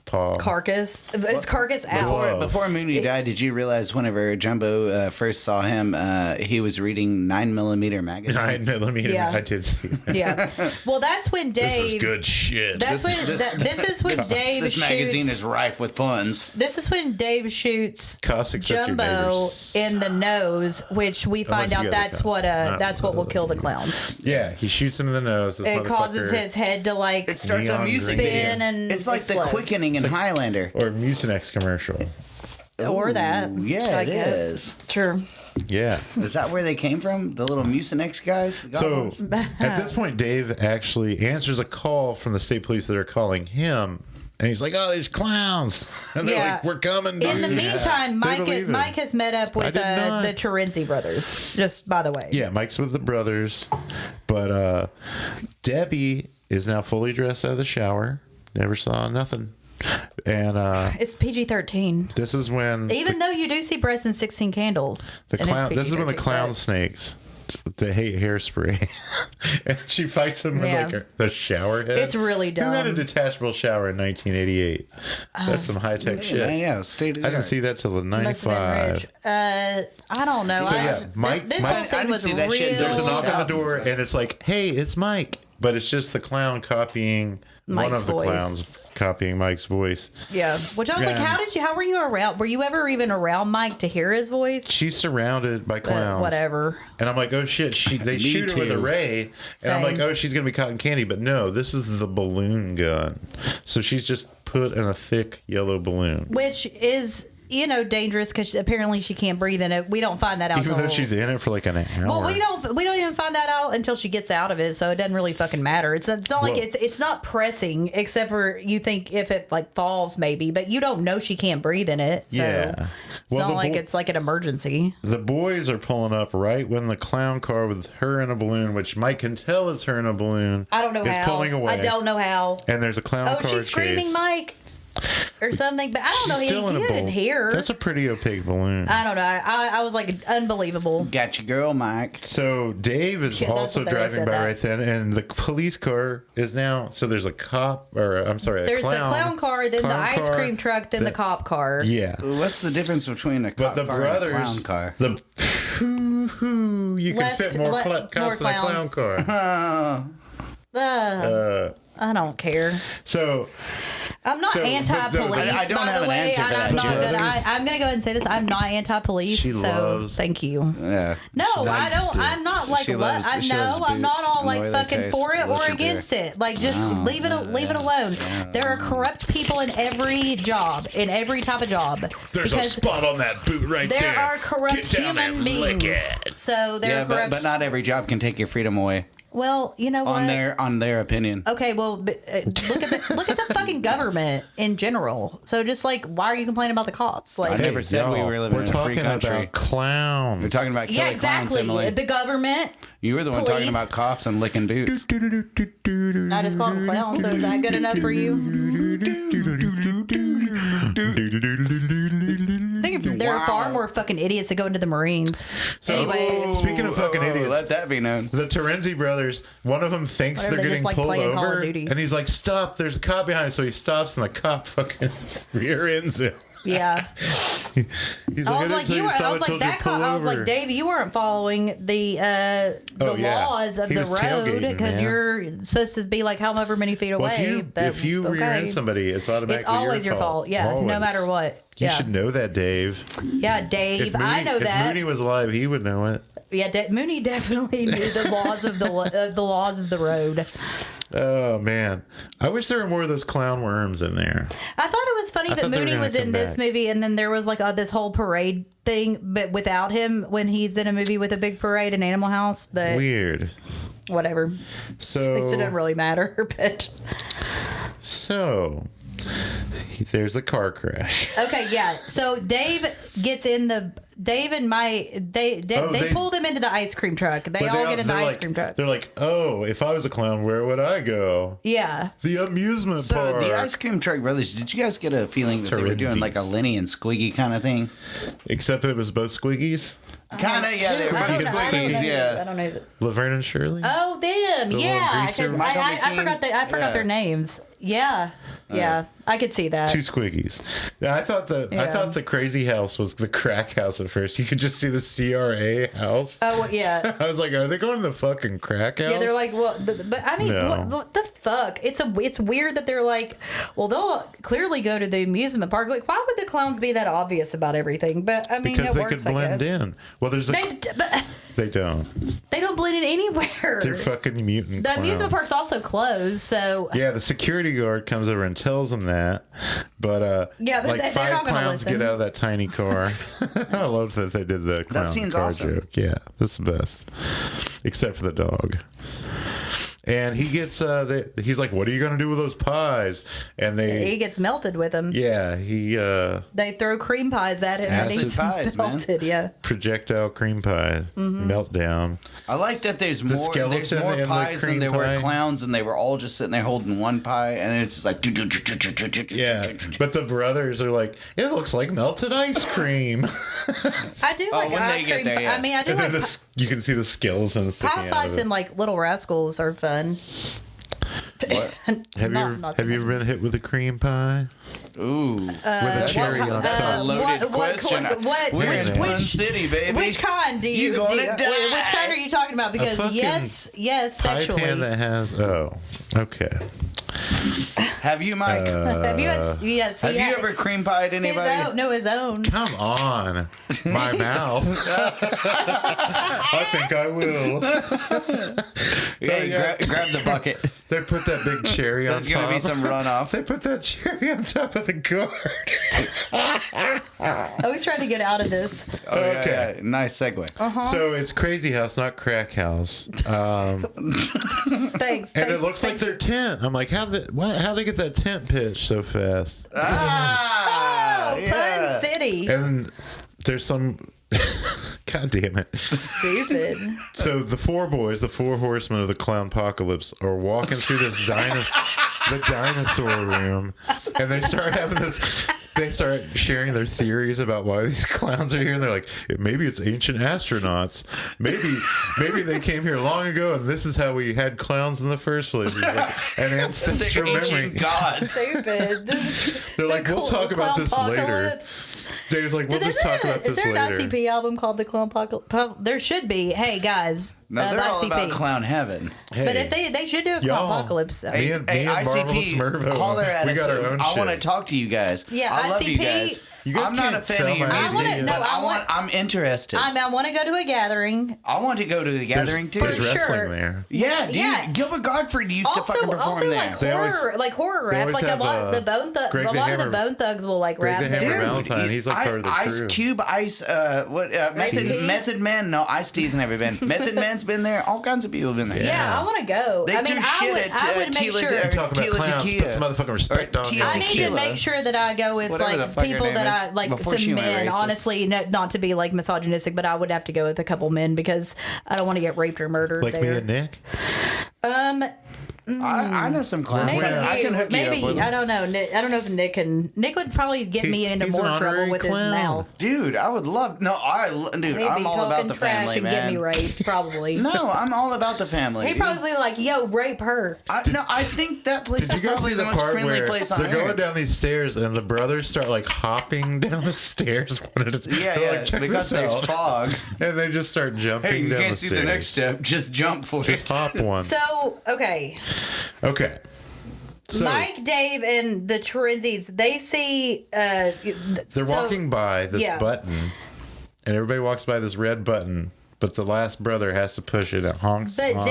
paw.
carcass. It's carcass out.
Before Mooney died, did you realize whenever Jumbo first saw him, he was reading 9mm magazine?
9mm.
Yeah.
I did see that.
Yeah. Well, that's when Dave.
This is good shit.
That's when. This is when Dave
This magazine
shoots.
is rife with puns.
This is when Dave shoots
Cuffs except your
Jumbo
neighbors.
in the nose, which we find
you
out
got the
that's what
cuffs.
that's what will kill the clowns.
Yeah, he shoots him in the nose. This
It causes
motherfucker-
his head to like
It starts a
Neon
music
green.
video.
spin and
It's like the
explode.
quickening in Highlander.
Or Mucinex commercial.
Or that.
Yeah,
I
it
guess.
is.
Sure.
Yeah.
Is that where they came from? The little Mucinex guys? The
So
goblins?
at this point, Dave actually answers a call from the state police that are calling him. And he's like, "Oh, these clowns!" And they're
Yeah.
like, "We're coming."
In the
dude."
meantime,
They believe him.
Mike has met up with
did not.
the Terenzi brothers. Just by the way.
Yeah, Mike's with the brothers, but Debbie is now fully dressed out of the shower. Never saw nothing, and
It's PG-13.
this is when
Even though you do see breasts in 16 Candles.
the
and it's
clown. This is when the
PG-13,
clown
but-
snakes. They hate hairspray, and she fights him with
Yeah.
like the shower head.
It's really
Who had a
dumb.
detachable shower in 1988? That's some high tech shit.
Man, yeah, state of the
I didn't
art.
see that till the
Must have been
95.
rich. I don't know.
So, yeah, Mike-
this
Mike-
whole
I
scene
didn't
was
see that shit.
real.
There's a knock on the door,
Thousands,
and it's like, "Hey, it's Mike," but it's just the clown copying one
Mike's
of the
voice.
clowns copying Mike's voice.
Yeah, which I was like,
Yeah.
how were you around? Were you ever even around Mike to hear his voice?
She's surrounded by clowns.
Whatever.
And I'm like, oh shit, they
Me
shoot her with a
too.
ray. And I'm
Same.
like, oh, she's going to be cotton candy. But no, this is the balloon gun. So she's just put in a thick yellow balloon.
Which is, dangerous because apparently she can't breathe in it. We don't find that out.
Even though
till-
she's in it for like an hour.
Well, we don't even find that out until she gets out of it, so it doesn't really fucking matter. It's not like
Well-
it's not pressing, except for you think if it like falls maybe, but you don't know she can't breathe in it. So
Yeah.
it's
Well,
not
the
like
bo-
it's like an emergency.
The boys are pulling up right when the clown car with her in a balloon, which Mike can tell it's her in a balloon,
I don't know
is
how.
pulling away.
I don't know how.
And there's a clown
Oh,
car
she's screaming,
chase.
Mike, or something. But I don't know.
She's still in
He
a
didn't
bowl.
hear.
That's a pretty opaque balloon.
I don't know. I was like unbelievable.
Got your girl, Mike.
So Dave is
Yeah, that's
also
what they
driving
said
by
that.
right then, and the police car is now. So there's a cop, or I'm sorry, a
There's
clown.
the clown car, then the
clown
ice
car,
cream truck, then the cop car.
Yeah,
What's the difference between a
but
cop
the
car and a
brothers,
clown car?
the you can
Less-
fit more
le-
cops
more
in a clown
clowns.
car.
I don't care.
So
I'm not
So, but
anti-police,
I don't
by
have
the
an
way.
answer for
And
that,
I'm not
Jen.
good. I'm going to go ahead and say this. I'm not anti-police.
She
so
loves-
thank you.
Yeah.
No, I don't. I'm not like.
She loves-
I
she
know.
loves
I'm not
boots
all
and
like
the way they
fucking
taste.
for it or
Listen to
against
her.
it. Like, just leave it alone. There are corrupt people in every job, in every type of job.
there's a
because
spot on that boot right there.
there are corrupt
Get down there
human
and lick
beings.
it.
So there
Yeah,
are corrupt.
but not every job can take your freedom away
well, you know what?
on their opinion.
Okay, well, look at the fucking government in general. So just like, why are you complaining about the cops? Like,
I never said we
y'all,
were living
we're
in a free
talking
country.
about clowns.
We're talking about killer
yeah,
clowns,
exactly.
Emily.
The government.
You were the one talking
police.
about cops and licking boots.
I just call them clowns. So is that good enough for you? I think there are far more fucking idiots that go into the Marines.
So,
Anyway.
speaking of fucking idiots,
Let that be known.
the Terenzi brothers, one of them thinks
Whatever,
they're
they're
getting
just, like,
pulled
playing Call of
over,
Duty.
and he's like, "Stop! There's a cop behind." So he stops, and the cop fucking rear ends him.
Yeah.
He's
I was like,
"I didn't tell
you were.
stop,
I was like
told you
that.
to pull
I was like,
over."
Dave, you weren't following the
Oh, yeah.
laws of
He
the
was
road
tailgating,
because
man.
you're supposed to be like however many feet
Well,
away.
if you rear end somebody, it's automatically
It's always your fault. Yeah,
Always.
no matter what.
You
Yeah,
should know that, Dave.
yeah, Dave.
If Mooney,
I know
if
that.
Mooney was alive, he would know it.
Yeah, Mooney definitely knew the laws of the laws of the road.
Oh man, I wish there were more of those clown worms in there.
I thought it was funny
I
that
thought they were
Mooney
gonna
was in
come
this
back.
movie, and then there was like this whole parade thing, but without him when he's in a movie with a big parade in Animal House. But
Weird.
whatever,
So
it doesn't really matter. But
there's a car crash.
okay, yeah. So Dave gets in the they pulled him into the ice cream truck. They
But
all get in the
they're
ice
like-
cream truck.
They're like, oh, if I was a clown, where would I go?
Yeah.
The amusement
So
park.
the Ice Cream Truck Brothers, did you guys get a feeling that they were doing
Terenzi's.
like a Lenny and Squiggy kind of thing?
Except it was both Squiggies.
Kind of, yeah. They were
I
both
don't know.
Squiggies,
I
yeah.
don't know.
Laverne and Shirley.
Oh, them.
little
Yeah.
greaser
'Cause
Michael
I
McKean?
forgot
Yeah.
their names. Yeah. Yeah. I could see that.
Two Squiggies. Yeah, I thought the crazy house was the crack house at first. You could just see the CRA house.
Oh, yeah.
I was like, are they going to the fucking crack house?
Yeah, they're like, well, but I mean,
No.
what the fuck? It's weird that they're like, well, they'll clearly go to the amusement park. Like, why would the clowns be that obvious about everything? But I mean,
because
it
they
works,
could blend
I guess.
in. Well, there's
But
they don't.
they don't blend in anywhere.
They're fucking mutant.
The amusement
clowns.
park's also closed, so
Yeah, the security security guard comes over and tells them that. But
Yeah, but
like
they're
5
not gonna
clowns
listen.
get out of that tiny car. I love that they did the clown
scene's
car
awesome.
joke. Yeah, that's the best. Except for the dog. And he gets, he's like, what are you going to do with those pies? And
He gets melted with them.
yeah,
They throw cream pies at him. And
Acid
he's
pies, man.
melted, yeah.
projectile cream pie meltdown.
I like that there's more
skeleton and the
pies than
cream
there
pie.
were clowns, and they were all just sitting there holding one pie, and it's just like
Yeah, but the brothers are like, it looks like melted ice cream.
I do like
when they
ice
get
cream.
there, yeah.
I mean, I do
And then
like
you can see the skeletons sticking
pie
out
fights
of it.
and like Little Rascals are fun.
Have you ever been hit with a cream pie?
ooh,
With a cherry on
that's a
top?
loaded question. We're in Fun
which
City, baby.
which kind do you?
gonna
Which
die.
kind are you talking about? Because
fucking
yes,
Pie
sexually.
pan that has. Oh, okay.
Have you, Mike?
Have you had? Yes.
Have you ever cream pied
His
anybody?
own. No, his own.
Come on, my mouth. I think I will.
Yeah, grab the bucket.
They put that big cherry on
There's
top.
gonna be some runoff.
They put that cherry on top of the guard.
I was trying to get out of this.
Oh, yeah,
Okay.
yeah. Nice segue.
So it's Crazy House, not Crack House.
Thanks.
And it looks like their tent. I'm like, how they get that tent pitched so fast?
Ah,
Oh,
yeah.
Fun City.
And there's some. God damn it.
Stupid.
So the 4 boys, the 4 horsemen of the clown apocalypse, are walking through this the dinosaur room, and they start having this. They start sharing their theories about why these clowns are here, and they're like, maybe it's ancient astronauts. Maybe they came here long ago, and this is how we had clowns in the first place. It's like an ancestral
Ancient
memory.
gods.
Stupid.
They're like, we'll talk about this later. Dave's like, we'll just talk about
Is
this
there an
later.
ICP album called The Clown Apocalypse? There should be. Hey, guys.
No, they're all
ICP.
about clown heaven.
Hey,
But if they should do a Clown
y'all,
Apocalypse.
Me and Marvelous Mervo,
holler at
we
us.
got our own
I want to
shit.
talk to you guys.
Yeah,
I love you
ICP.
guys.
You guys
I'm not a
can't
fan
sell
of your
my
music,
music.
but I'm interested.
I want to go to a gathering.
I want to go to the gathering too.
There's
For
wrestling
sure.
there.
Yeah, dude.
Yeah.
Gilbert Godfrey used to fucking perform
also
there.
like
They always-
horror
they
rap.
always
Like a
have,
lot of the
Greg the Hammer-
Bone Thugs will like
Greg
rap
the Hammer
there.
Valentine, he's like part of the
Ice
crew.
Cube,
T?
Method Man. No, Ice T's never been. Method Man's been there. All kinds of people have been there.
Yeah, I want to go.
They
I mean,
threw shit
I would
at
make
Tila
sure.
Tequila.
Talk about
Tila
clowns.
Tequila.
Put some motherfucking respect
Or
on
Tila
that.
I need to
Tequila.
make sure that I go with
Whatever the
like
fuck her
people
name
that
is,
I like
before she
some
went
men.
racist.
Honestly, not to be like misogynistic, but I would have to go with a couple men because I don't want to get raped or murdered
Like me
there.
and Nick.
I know some clowns.
Maybe,
I can hook you up with them.
I don't know. I don't know if Nick would probably get me into
he's
more
an
trouble
honorary
with his
clown.
mouth.
Dude, I would love. No, dude,
He'd
I'm
be
all about
talking
the
trash
family,
and
man.
get me raped, probably.
No, I'm all about the family.
He'd
dude.
probably be like, "Yo, rape her."
I think that place
Did
is
you guys
probably
see
the
the
most
part
friendly
where
place on
they're going
earth.
down these stairs and the brothers start like hopping down the stairs?
Yeah,
They're like, check
because
this
there's
out.
fog.
And they just start jumping
Hey, you
down
can't
the
see
stairs.
the next step. Just jump for
Just
it.
hop one.
So okay,
Okay. So
Mike, Dave, and the Trinzies, they see.
they're walking by this
yeah.
button, and everybody walks by this red button, but the last brother has to push it. It honks
But
on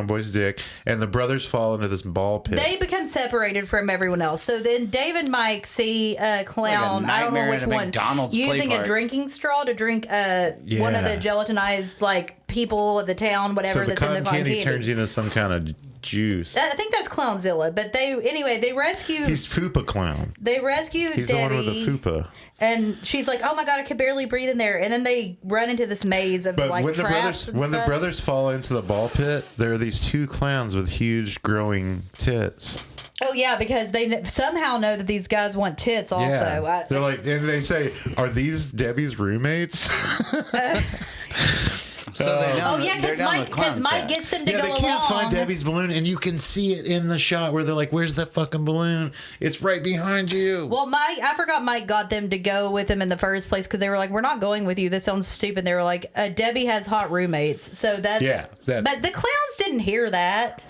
homeboy's dick, and the brothers fall into this ball pit.
They become separated from everyone else. So then Dave and Mike see a clown. I don't know
nightmare
which
at a
one.
McDonald's play
using a
park.
drinking straw to drink one of the
Yeah.
gelatinized like people of the town,
so
whatever
the
that's in
cotton
the cotton
candy
candy.
turns into some kind of juice.
I think that's Clownzilla. But they rescue.
He's Fupa Clown.
They rescue
He's
Debbie,
the one with the fupa.
and she's like, "Oh my god, I can barely breathe in there." And then they run into this maze of
But
like
when the
traps
brothers
and
when the
stuff.
brothers fall into the ball pit, there are these 2 clowns with huge growing tits.
Oh yeah, because they somehow know that these guys want tits. Also,
Yeah. They're like, and they say, "Are these Debbie's roommates?"
So they know
oh yeah,
they're
because
down
Mike,
the clown set.
gets them to
Yeah,
go
they can't
along.
find Debbie's balloon, and you can see it in the shot where they're like, "Where's that fucking balloon? It's right behind you."
Well, I forgot Mike got them to go with him in the first place because they were like, "We're not going with you. This sounds stupid." They were like, "Debbie has hot roommates," so that's But the clowns didn't hear that.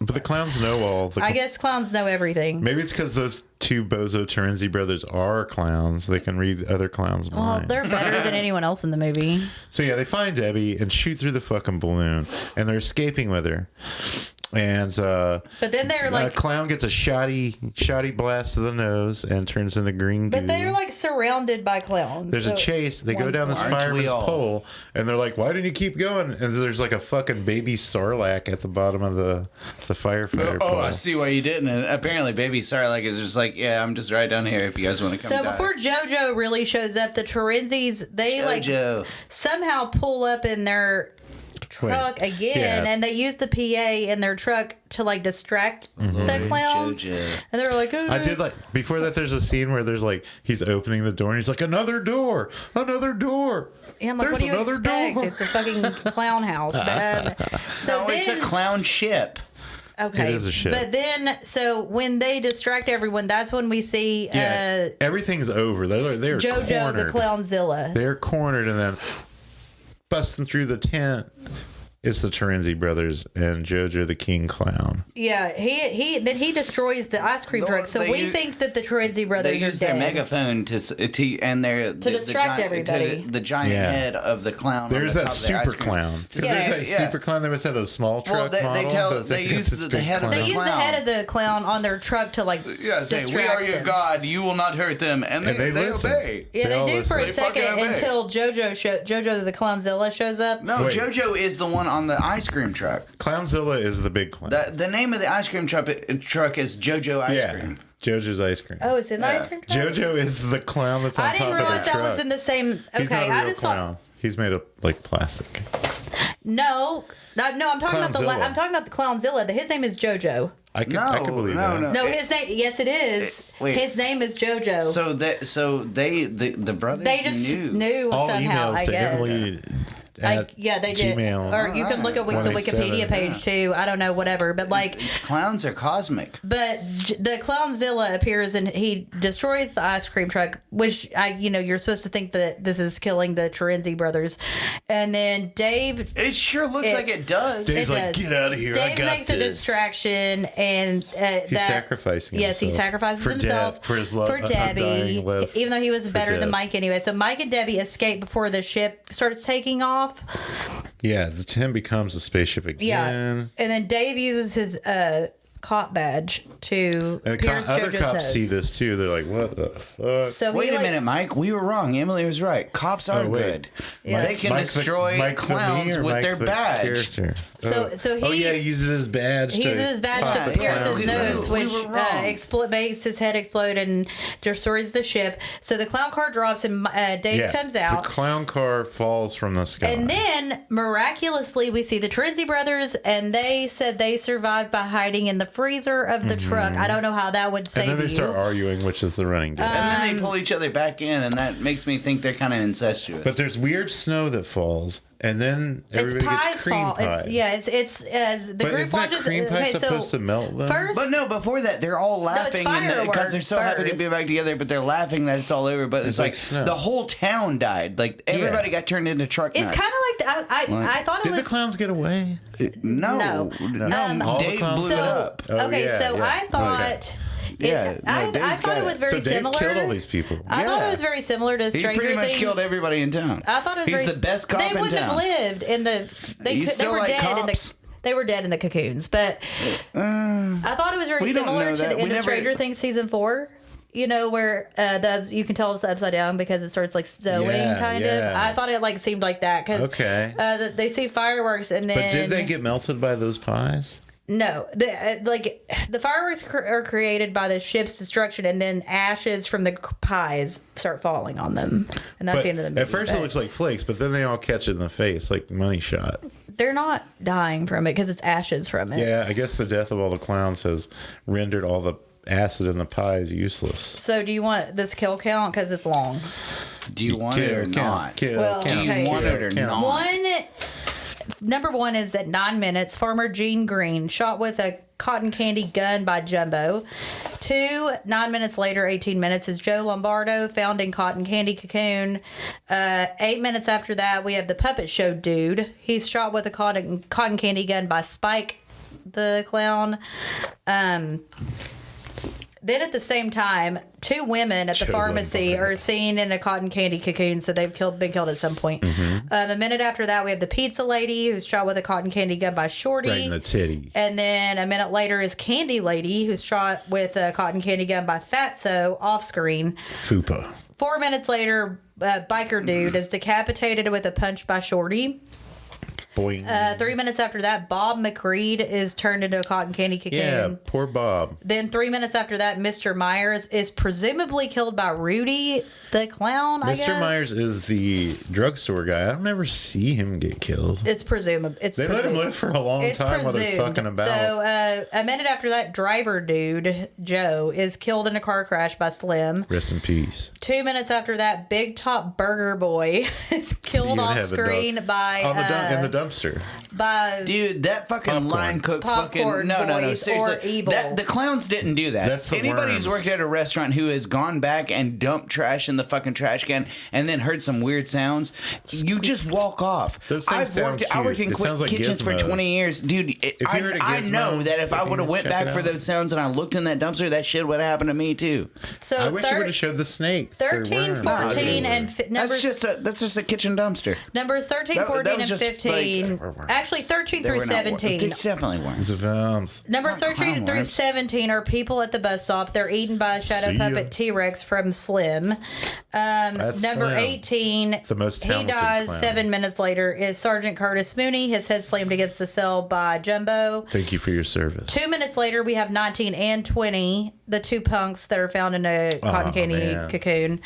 But the clowns know all.
I guess clowns know everything.
Maybe it's because those 2 Bozo Terenzi brothers are clowns. They can read other clowns'
Well,
minds.
they're better than anyone else in the movie.
So yeah, they find Debbie and shoot through the fucking balloon, and they're escaping with her. And
But then they're like,
Clown gets a shoddy blast to the nose and turns into green goo.
but they're like surrounded by clowns.
There's a chase. They go down this
Aren't we
fireman's
all?
pole, and they're like, "Why didn't you keep going?" And there's like a fucking baby sarlacc at the bottom of the firefighter
Oh,
pole.
I see why you didn't. And apparently, Baby Sarlacc is just like, yeah, I'm just right down here if you guys want to come.
So before JoJo really shows up, the Terenzis, they like
JoJo.
somehow pull up in their truck again,
yeah.
and they use the PA in their truck to like distract the clowns.
JoJo.
And they're like,
I did like before that. There's a scene where there's like he's opening the door and he's like, another door.
Yeah, I'm like, what do you expect? It's a fucking clown house. But, so
No,
then,
it's a clown ship.
okay,
It is a ship.
But then, so when they distract everyone, that's when we see
Everything's over. They're
JoJo
cornered.
the Clownzilla.
They're cornered, and then busting through the tent. It's the Terenzi brothers and JoJo the King Clown.
Yeah, he destroys the ice cream truck. So
They
we
use-
think that the Terenzi brothers
They
are
use
dead.
their megaphone to
distract everybody.
the giant
Yeah.
head of the clown.
There's
on the
that
top of their ice
super
cream.
clown.
To
There's
say-
that super clown that was had a small truck
Well, they
model.
tell-
but
they
got
use
this
the
big
head of
clown.
They use the
clown.
head of the clown on their truck to like
Yeah, say, we
distract
are your
them.
God. You will not hurt them. And they
they listen.
obey.
Yeah,
They all
they do for a
listen.
They fucking
second
obey.
until JoJo the Clownzilla shows up.
No,
Wait.
JoJo is the one on the ice cream truck.
Clownzilla is the big clown.
The name of the ice cream truck is JoJo Ice Cream.
JoJo's ice cream.
Oh, it's in the
Yeah.
ice cream truck?
JoJo is the clown that's on
I
top
didn't
of
realize
the
that
truck.
was in the same.
He's not
Okay,
a
I
real
just
clown.
thought.
He's made of like plastic.
No, I'm talking about
Clownzilla.
I'm talking about the Clownzilla. His name is JoJo.
I can believe that.
No, his name. Yes, it is.
wait.
His name is JoJo.
So the brothers
they just knew
All
somehow.
emails
I
to
guess.
Emily.
Yeah, they did.
Gmail.
Or you can look at the
187,
Wikipedia page too. I don't know, whatever. But like,
Clowns are cosmic.
but the Clownzilla appears and he destroys the ice cream truck, which you're supposed to think that this is killing the Terenzi brothers, and then Dave.
It sure looks like it does.
Dave's
It
like,
does.
get out of here. I
Dave
got
makes a
this.
distraction, and
He's sacrificing
Yes, he
himself.
sacrifices
For
himself
Deb, for his love,
for Debbie,
undying love
even though he was
for
better than
Deb.
Mike anyway. So Mike and Debbie escape before the ship starts taking off.
Yeah, the Tim becomes a spaceship again.
Yeah, and then Dave uses his cop badge to
And
pierce
other
JoJo's
cops
nose.
see this too. They're like, what the fuck?
So
Wait
he,
a minute, Mike. We were wrong. Emily was right. Cops are
wait.
good.
Yeah.
They can
Mike's
destroy
Mike the
clowns
me or
with
Mike
their
the
badge.
Character?
So
oh
he-
yeah, he uses his badge.
He
to
uses his badge
pop
to
the
pierce
clown's
his nose,
We
which
were wrong.
makes his head explode and destroys the ship. So the clown car drops and Dave comes out.
The clown car falls from the sky.
And then, miraculously, we see the Terenzi brothers, and they said they survived by hiding in the freezer of the truck. I don't know how that would save
And then they
you.
start arguing, which is the running gag.
And then they pull each other back in, and that makes me think they're kind of incestuous.
But there's weird snow that falls, and then
It's
everybody
Pie's
gets cream
fault.
pie.
It's the
But
group
isn't that
watches.
cream pie
Okay,
supposed to melt them?
First,
But no, before that, they're all laughing because
fireworks
they're so happy to be
first.
back together. But they're laughing that it's all over. But it's
like
like
snow.
the whole town died. Like everybody got turned into truck
it's
nuts.
kind of like I thought it
Did
was.
the clowns get away?
No.
All the
Dave
clowns-
blew it up.
Oh,
okay,
yeah,
so
yeah.
I thought.
Okay.
Yeah, no,
I
Dave's
thought
got
it was
it.
very
So Dave
similar.
killed all these people.
I thought it
Yeah.
was very similar to
He
Stranger
pretty much
Things.
killed everybody in town.
I thought it was
He's
very.
the best cop
They
in
wouldn't have
town.
lived in the.
You
They
still
were
like
dead in
cops?
the. They were dead in the cocoons, but I thought it was very
we don't
similar
know
to
that.
the
We
end of
never-
Stranger Things season 4. You know where you can tell it's the upside down because it starts like snowing,
Yeah,
kind
yeah.
of. I thought it like seemed like that because
Okay.
they see fireworks and then.
But did they get melted by those pies?
No, the fireworks are created by the ship's destruction, and then ashes from the pies start falling on them, and that's
But
the end of the movie.
at first it
But
looks like flakes, but then they all catch it in the face like money shot.
they're not dying from it because it's ashes from it.
Yeah, I guess the death of all the clowns has rendered all the acid in the pies useless.
So, do you want this kill count because it's long?
Do you want it or not?
Well,
Do you
okay.
want it or not?
Number one is at 9 minutes, Farmer Gene Green shot with a cotton candy gun by Jumbo. 2, 9 minutes later, 18 minutes, is Joe Lombardo found in cotton candy cocoon. 8 minutes after that, we have the puppet show dude. He's shot with a cotton candy gun by Spike the clown. Then at the same time, 2 women at the
Chosen
pharmacy
Barnes.
are seen in a cotton candy cocoon, so they've been killed at some point. A minute after that, we have the pizza lady who's shot with a cotton candy gun by Shorty.
Right in the titty.
And then a minute later is Candy Lady, who's shot with a cotton candy gun by Fatso off screen.
Fupa.
4 minutes later, Biker Dude is decapitated with a punch by Shorty.
Boing.
3 minutes after that, Bob McReed is turned into a cotton candy cocoon.
Yeah, poor Bob.
Then 3 minutes after that, Mr. Myers is presumably killed by Rudy the clown, I guess.
Mr. Myers is the drugstore guy. I don't ever see him get killed.
It's presumed.
They let him live for a long time while they're fucking about.
So a minute after that, driver dude, Joe, is killed in a car crash by Slim.
Rest in peace.
2 minutes after that, Big Top Burger Boy is killed
you in
off
heaven,
screen
dog.
by...
On the in the dumpster.
by
Dude, that fucking
Popcorn.
line cook
Popcorn
fucking no,
boys
seriously.
or evil.
The clowns didn't do that.
That's the
Anybody who's
worms.
worked at a restaurant who has gone back and dumped trash in the fucking trash can and then heard some weird sounds, you just walk off.
Those things sound
I worked in
cute. It sounds like
kitchens for
gizmos.
20 years, dude.
you heard a
I know
gizmo,
that if I
you
would have went
check
back
it
for
out.
those sounds and I looked in that dumpster, that shit would have happened to me too.
So
I wish you would have showed the snakes. They're
13,
worms.
14, and
That's just a kitchen dumpster.
numbers 13,
That
14,
was
and
just,
15.
like-
Actually, 13
They
through
were not wor-
17.
It's definitely worms.
Worms.
Numbers
It's not
13
clown
through
worms.
17 are people at the bus stop. They're eaten by a shadow
See ya.
puppet T-Rex from Slim.
That's
Number
Slim.
18,
The most
he
talented
dies
clown.
7 minutes later, is Sergeant Curtis Mooney. His head slammed against the cell by Jumbo.
Thank you for your service.
2 minutes later, we have 19 and 20, the 2 punks that are found in a cotton candy
man.
cocoon.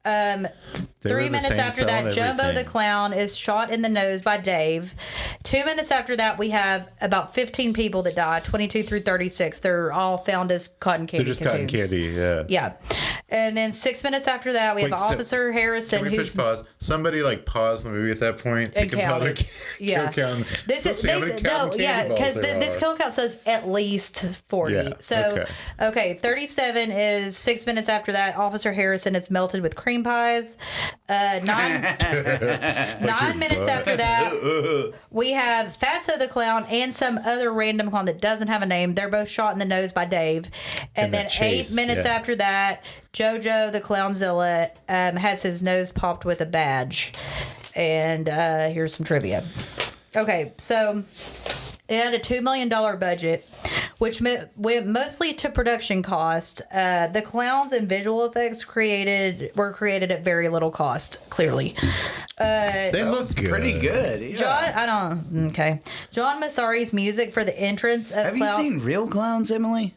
They
3
were the
minutes
same
after
cell
that,
and
Jumbo the
everything.
clown is shot in the nose by Dave. 2 minutes after that, we have about 15 people that die, 22 through 36. They're all found as cotton candy
They're just cotton
cocoons.
candy, yeah.
Yeah. And then 6 minutes after that, we have
Wait, so-
Officer Harrison,
Can we
who's...
push pause? Somebody like pause the movie at that point to
And
compile their
count it. Yeah.
kill count.
This
Let's
is
see how many cotton candy balls
because
there
this
are.
kill count says at least 40.
Yeah,
So okay, 37 is 6 minutes after that. Officer Harrison is melted with cream pies. 9 minutes
butt.
after that, we have Fatso the clown and some other random clown that doesn't have a name. They're both shot in the nose by Dave. And then
that chase,
8 minutes
yeah.
after that, JoJo the Clownzilla has his nose popped with a badge. And here's some trivia. Okay, so it had a $2 million budget, which went mostly to production cost. The clowns and visual effects were created at very little cost, clearly.
They look good.
Pretty good. Yeah.
John Massari's music for the entrance of
Have you seen real clowns, Emily?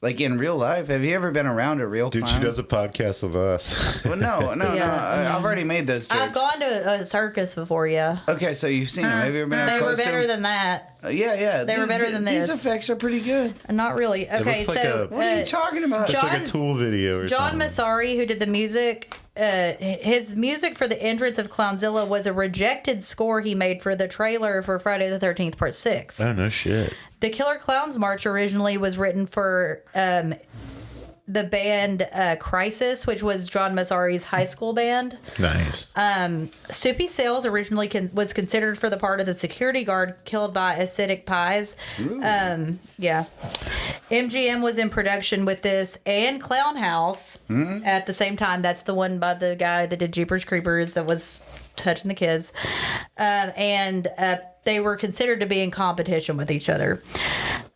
Like in real life? Have you ever been around a real
Dude,
clown?
she does a podcast with us.
Well, no.
Yeah.
I've already made those jokes.
I've gone to a circus before, yeah.
Okay, so you've seen them. Have you ever been up
They were
close to
better
them?
than that.
Yeah.
They were better than
These
this.
effects are pretty good.
Not really. Okay,
looks like
so
a-
What are you talking about?
It's like
John-
a Tool video or
John
something.
Massari, who did the music, his music for the entrance of Clownzilla was a rejected score he made for the trailer for Friday the 13th Part 6.
Oh, no shit.
The Killer Clowns March originally was written for the band Crisis, which was John Massari's high school band.
Nice.
Soupy Sales originally was considered for the part of the security guard killed by acidic pies. Yeah. MGM was in production with this and Clown House at the same time. That's the one by the guy that did Jeepers Creepers that was touching the kids. And they were considered to be in competition with each other.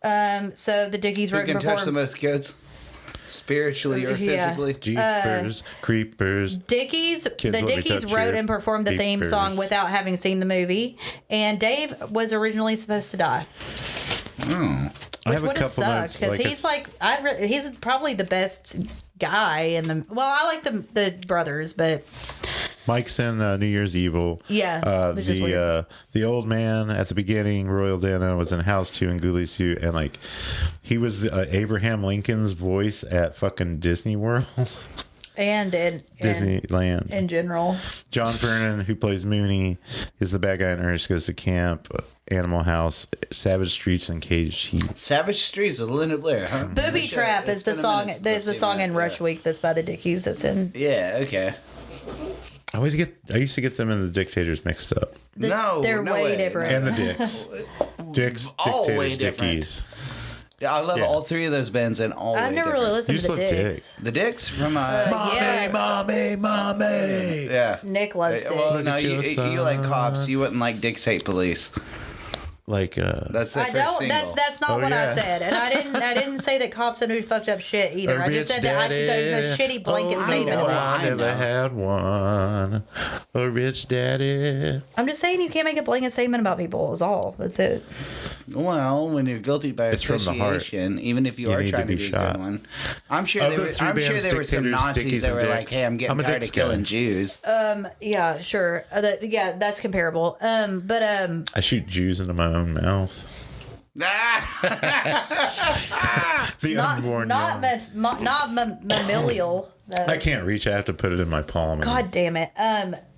So the Dickies
Who
wrote
can
and
touch the
performed.
most kids? Spiritually or
Yeah.
physically?
Jeepers, creepers.
Dickies,
Kids,
the
let me
Dickies
touch
wrote
your
and performed the theme
beepers.
song without having seen the movie. And Dave was originally supposed to die.
I
Which
have a
would have
couple
sucked
notes.
because he's probably the best guy in the. Well, I like the brothers, but
Mike's in New Year's Evil.
Yeah, which is weird.
The old man at the beginning, Royal Dano, was in House 2 and Ghoulie Suit, and like he was Abraham Lincoln's voice at fucking Disney World,
and
Disneyland.
in general.
John Vernon, who plays Mooney, is the bad guy in Ernest Goes to Camp, Animal House, Savage Streets, and Caged Heat.
Savage Streets with Linda Blair, huh?
Booby Trap is the song. There's a song in Rush Week that's by the Dickies. That's in.
Yeah, okay.
I used to get them and the Dictators mixed up.
They're
no
way
way.
different.
And the Dicks. Dicks,
All way
Dictators,
different.
Dickies.
Yeah, I love
Yeah.
all three of those bands and all.
I've
way
never really
different.
listened
You
to the
just love
Dicks.
The Dicks from
Yeah.
mommy.
yeah.
Nick loves Dicks.
Well, no,
at your
you like Cops.
son.
You wouldn't like Dicks Hate Police.
Like
That's their
I
first
don't.
single.
That's not
Oh,
what
yeah.
I said, and I didn't say that Cops and who fucked up shit either. I just
Rich
said that I just said it's a shitty blanket
oh,
statement.
No,
I
I never
know.
had one. A rich daddy.
I'm just saying you can't make a blanket statement about people. Is all. That's it.
Well, when you're guilty by
It's from the heart.
association, even if you
You
are
need
trying
to
to
be
be a
shot.
good one, I'm sure
Of
there
those
were,
three
I'm sure
bands,
there were some
Dictators,
Nazis
Dickies,
that
and
were like,
Dicks.
"Hey, I'm
I'm
getting
a
tired of
Dicks
killing
guy.
Jews."
Yeah, sure. Yeah, that's comparable. But
I shoot Jews into my own mouth. The unborn young.
not mammalial.
I can't reach. I have to put it in my palm.
God damn it.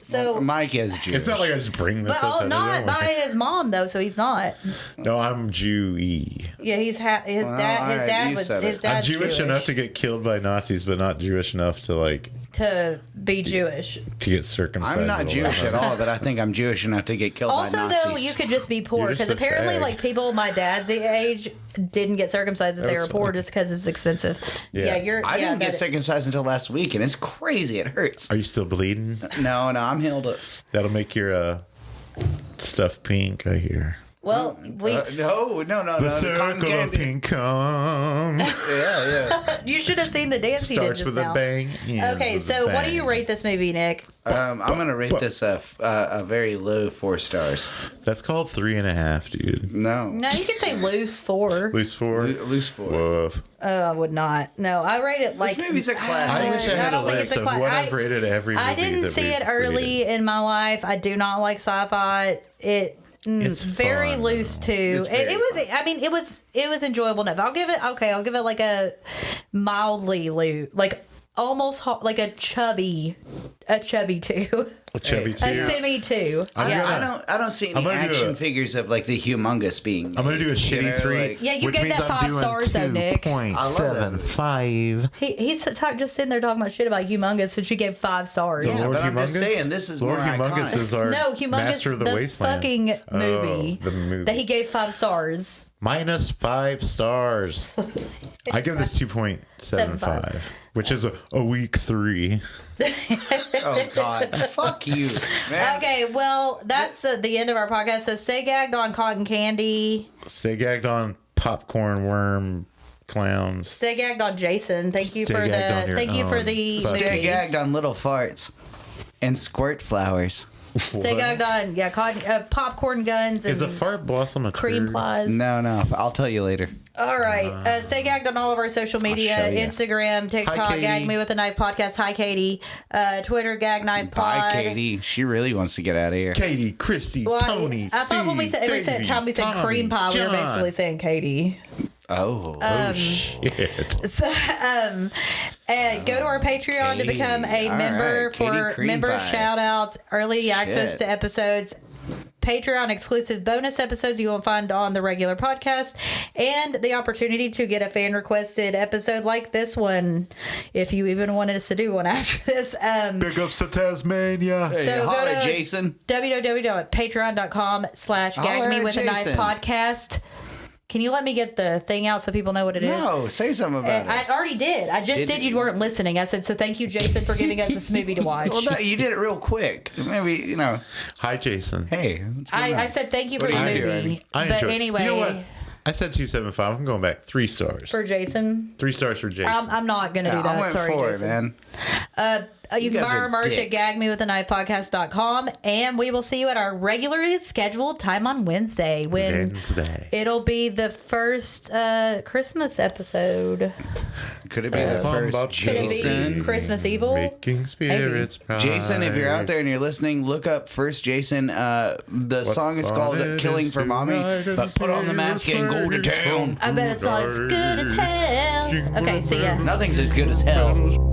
So.
Mike is Jewish.
It's not like I just bring this
But
up. out of
not by
nowhere.
his mom though, so he's not.
No, I'm Jew-y.
Yeah, his dad. His
alright,
dad
you
was.
said
His
it.
dad's
I'm Jewish enough to get killed by Nazis, but not Jewish enough to like
to be Jewish.
to get circumcised.
I'm not
at all.
Jewish at all, but I think I'm Jewish enough to get killed
Also,
by Nazis.
though, you could just be poor
You're
because
just a
apparently,
fag.
like people my dad's age didn't get circumcised if they were
That's
poor
fine.
just because it's expensive.
Yeah.
You're.
I didn't get
that-
circumcised until last week, and it's crazy. It hurts.
Are you still bleeding?
No, I'm healed up.
That'll make your stuff pink. I hear.
Well, we.
No.
The
cotton
circle of
candy.
pink come
Yeah.
You should have seen the dance he did
starts
just
with
now.
a bang. ends
Okay,
with a
so what do
bang.
you rate this movie, Nick?
I'm gonna rate this a very low 4 stars.
That's called 3.5, dude.
No,
No, you can say loose 4.
Loose 4.
loose 4.
Woof.
I would not. No, I rate it like.
This movie's a classic.
I wish I had a
don't think
list
it's a
of
cla-
what
I-
I've rated every movie.
I didn't
that
see
we've
it early
rated.
in my life. I do not like sci-fi. It's very
fun,
loose too.
It's very
It was. I mean, it was enjoyable enough. I'll give it like a mildly loose, like almost like a chubby 2,
A chubby
a
too.
semi 2.
I don't see
I'm
any
gonna do
action
it.
figures of like the humongous being.
I'm gonna do a shitty
know,
3.
like-
Yeah, you
which
gave
means
that
I'm
5
doing
stars though, Nick.
I love that movie.
2.75.
He's just sitting there talking about shit about humongous, which you gave 5 stars.
The Lord
but I'm just
Humongous?
saying, this is
Lord
more
Humongous
iconic.
is our
No, humongous.
Master of the Wasteland.
fucking movie,
the movie.
that he gave 5 stars.
Minus 5 stars. I give this 2.75, which is a week 3.
Oh God, fuck you, man.
Okay, well, that's the end of our podcast. So stay gagged on cotton candy.
Stay gagged on popcorn worm clowns.
Stay gagged on Jason. Thank you
Stay
for
gagged on your
the
own.
movie.
Stay gagged on little farts and squirt flowers.
Stay gagged on cotton, popcorn guns and
Is a fart blossom a
cream
turd?
pies.
No, I'll tell you later.
All right. Stay gagged on all of our social media:
show ya.
Instagram, TikTok,
Katie.
Gag Me with a Knife Podcast. Hi, Katie. Twitter, Gag Knife Pod.
Bye, Katie. She really wants to get out of here.
Katie, Christy,
Well,
Tony,
I thought when we said every
Davey,
time we said
Tommy,
cream pie, we were
John.
basically saying Katie.
Oh,
Shit.
So, go to our Patreon to become a
Katie. All
member
right, Katie
for
Cream
member
Pie.
shout outs, early access
Shit.
to episodes, Patreon exclusive bonus episodes you won't find on the regular podcast, and the opportunity to get a fan requested episode like this one, if you even wanted us to do one after this.
Big ups to Tasmania.
hey,
so go
holla,
to
Jason.
www.patreon.com/gag
Holler
me
at
with a knife
Jason.
podcast. Can you let me get the thing out so people know what it is?
No, say something about
I
it.
already did. I just
Did
said
you?
you weren't listening. I said, so thank you, Jason, for giving us this movie to watch.
Well, no, you did it real quick. Maybe
Hi, Jason.
Hey, what's going on?
I said thank you for
What
the
do you do,
movie.
Abby?
I
But
enjoyed it.
anyway,
You know what? I said 2.75. I'm going back 3 stars.
for Jason,
3 stars for Jason.
I'm not going to do
I
that.
went
Sorry,
for
Jason.
it, man.
You can
guys
buy our
are
merch at
dicks.
gagmewithaknifepodcast.com, and we will see you at our regularly scheduled time on Wednesday when
Wednesday.
it'll be the first Christmas episode.
Could it be the
Song
first
about
Could it be
Jason?
Christmas Evil?
Making spirits bright.
Jason, if you're out there and you're listening, look up First Jason. The song is called
fun it
Killing
is
for
to
Mommy,
ride in
but put on the mask and go to
spirits
town.
I bet it's not as good as hell. Okay, see ya.
Nothing's as good as hell.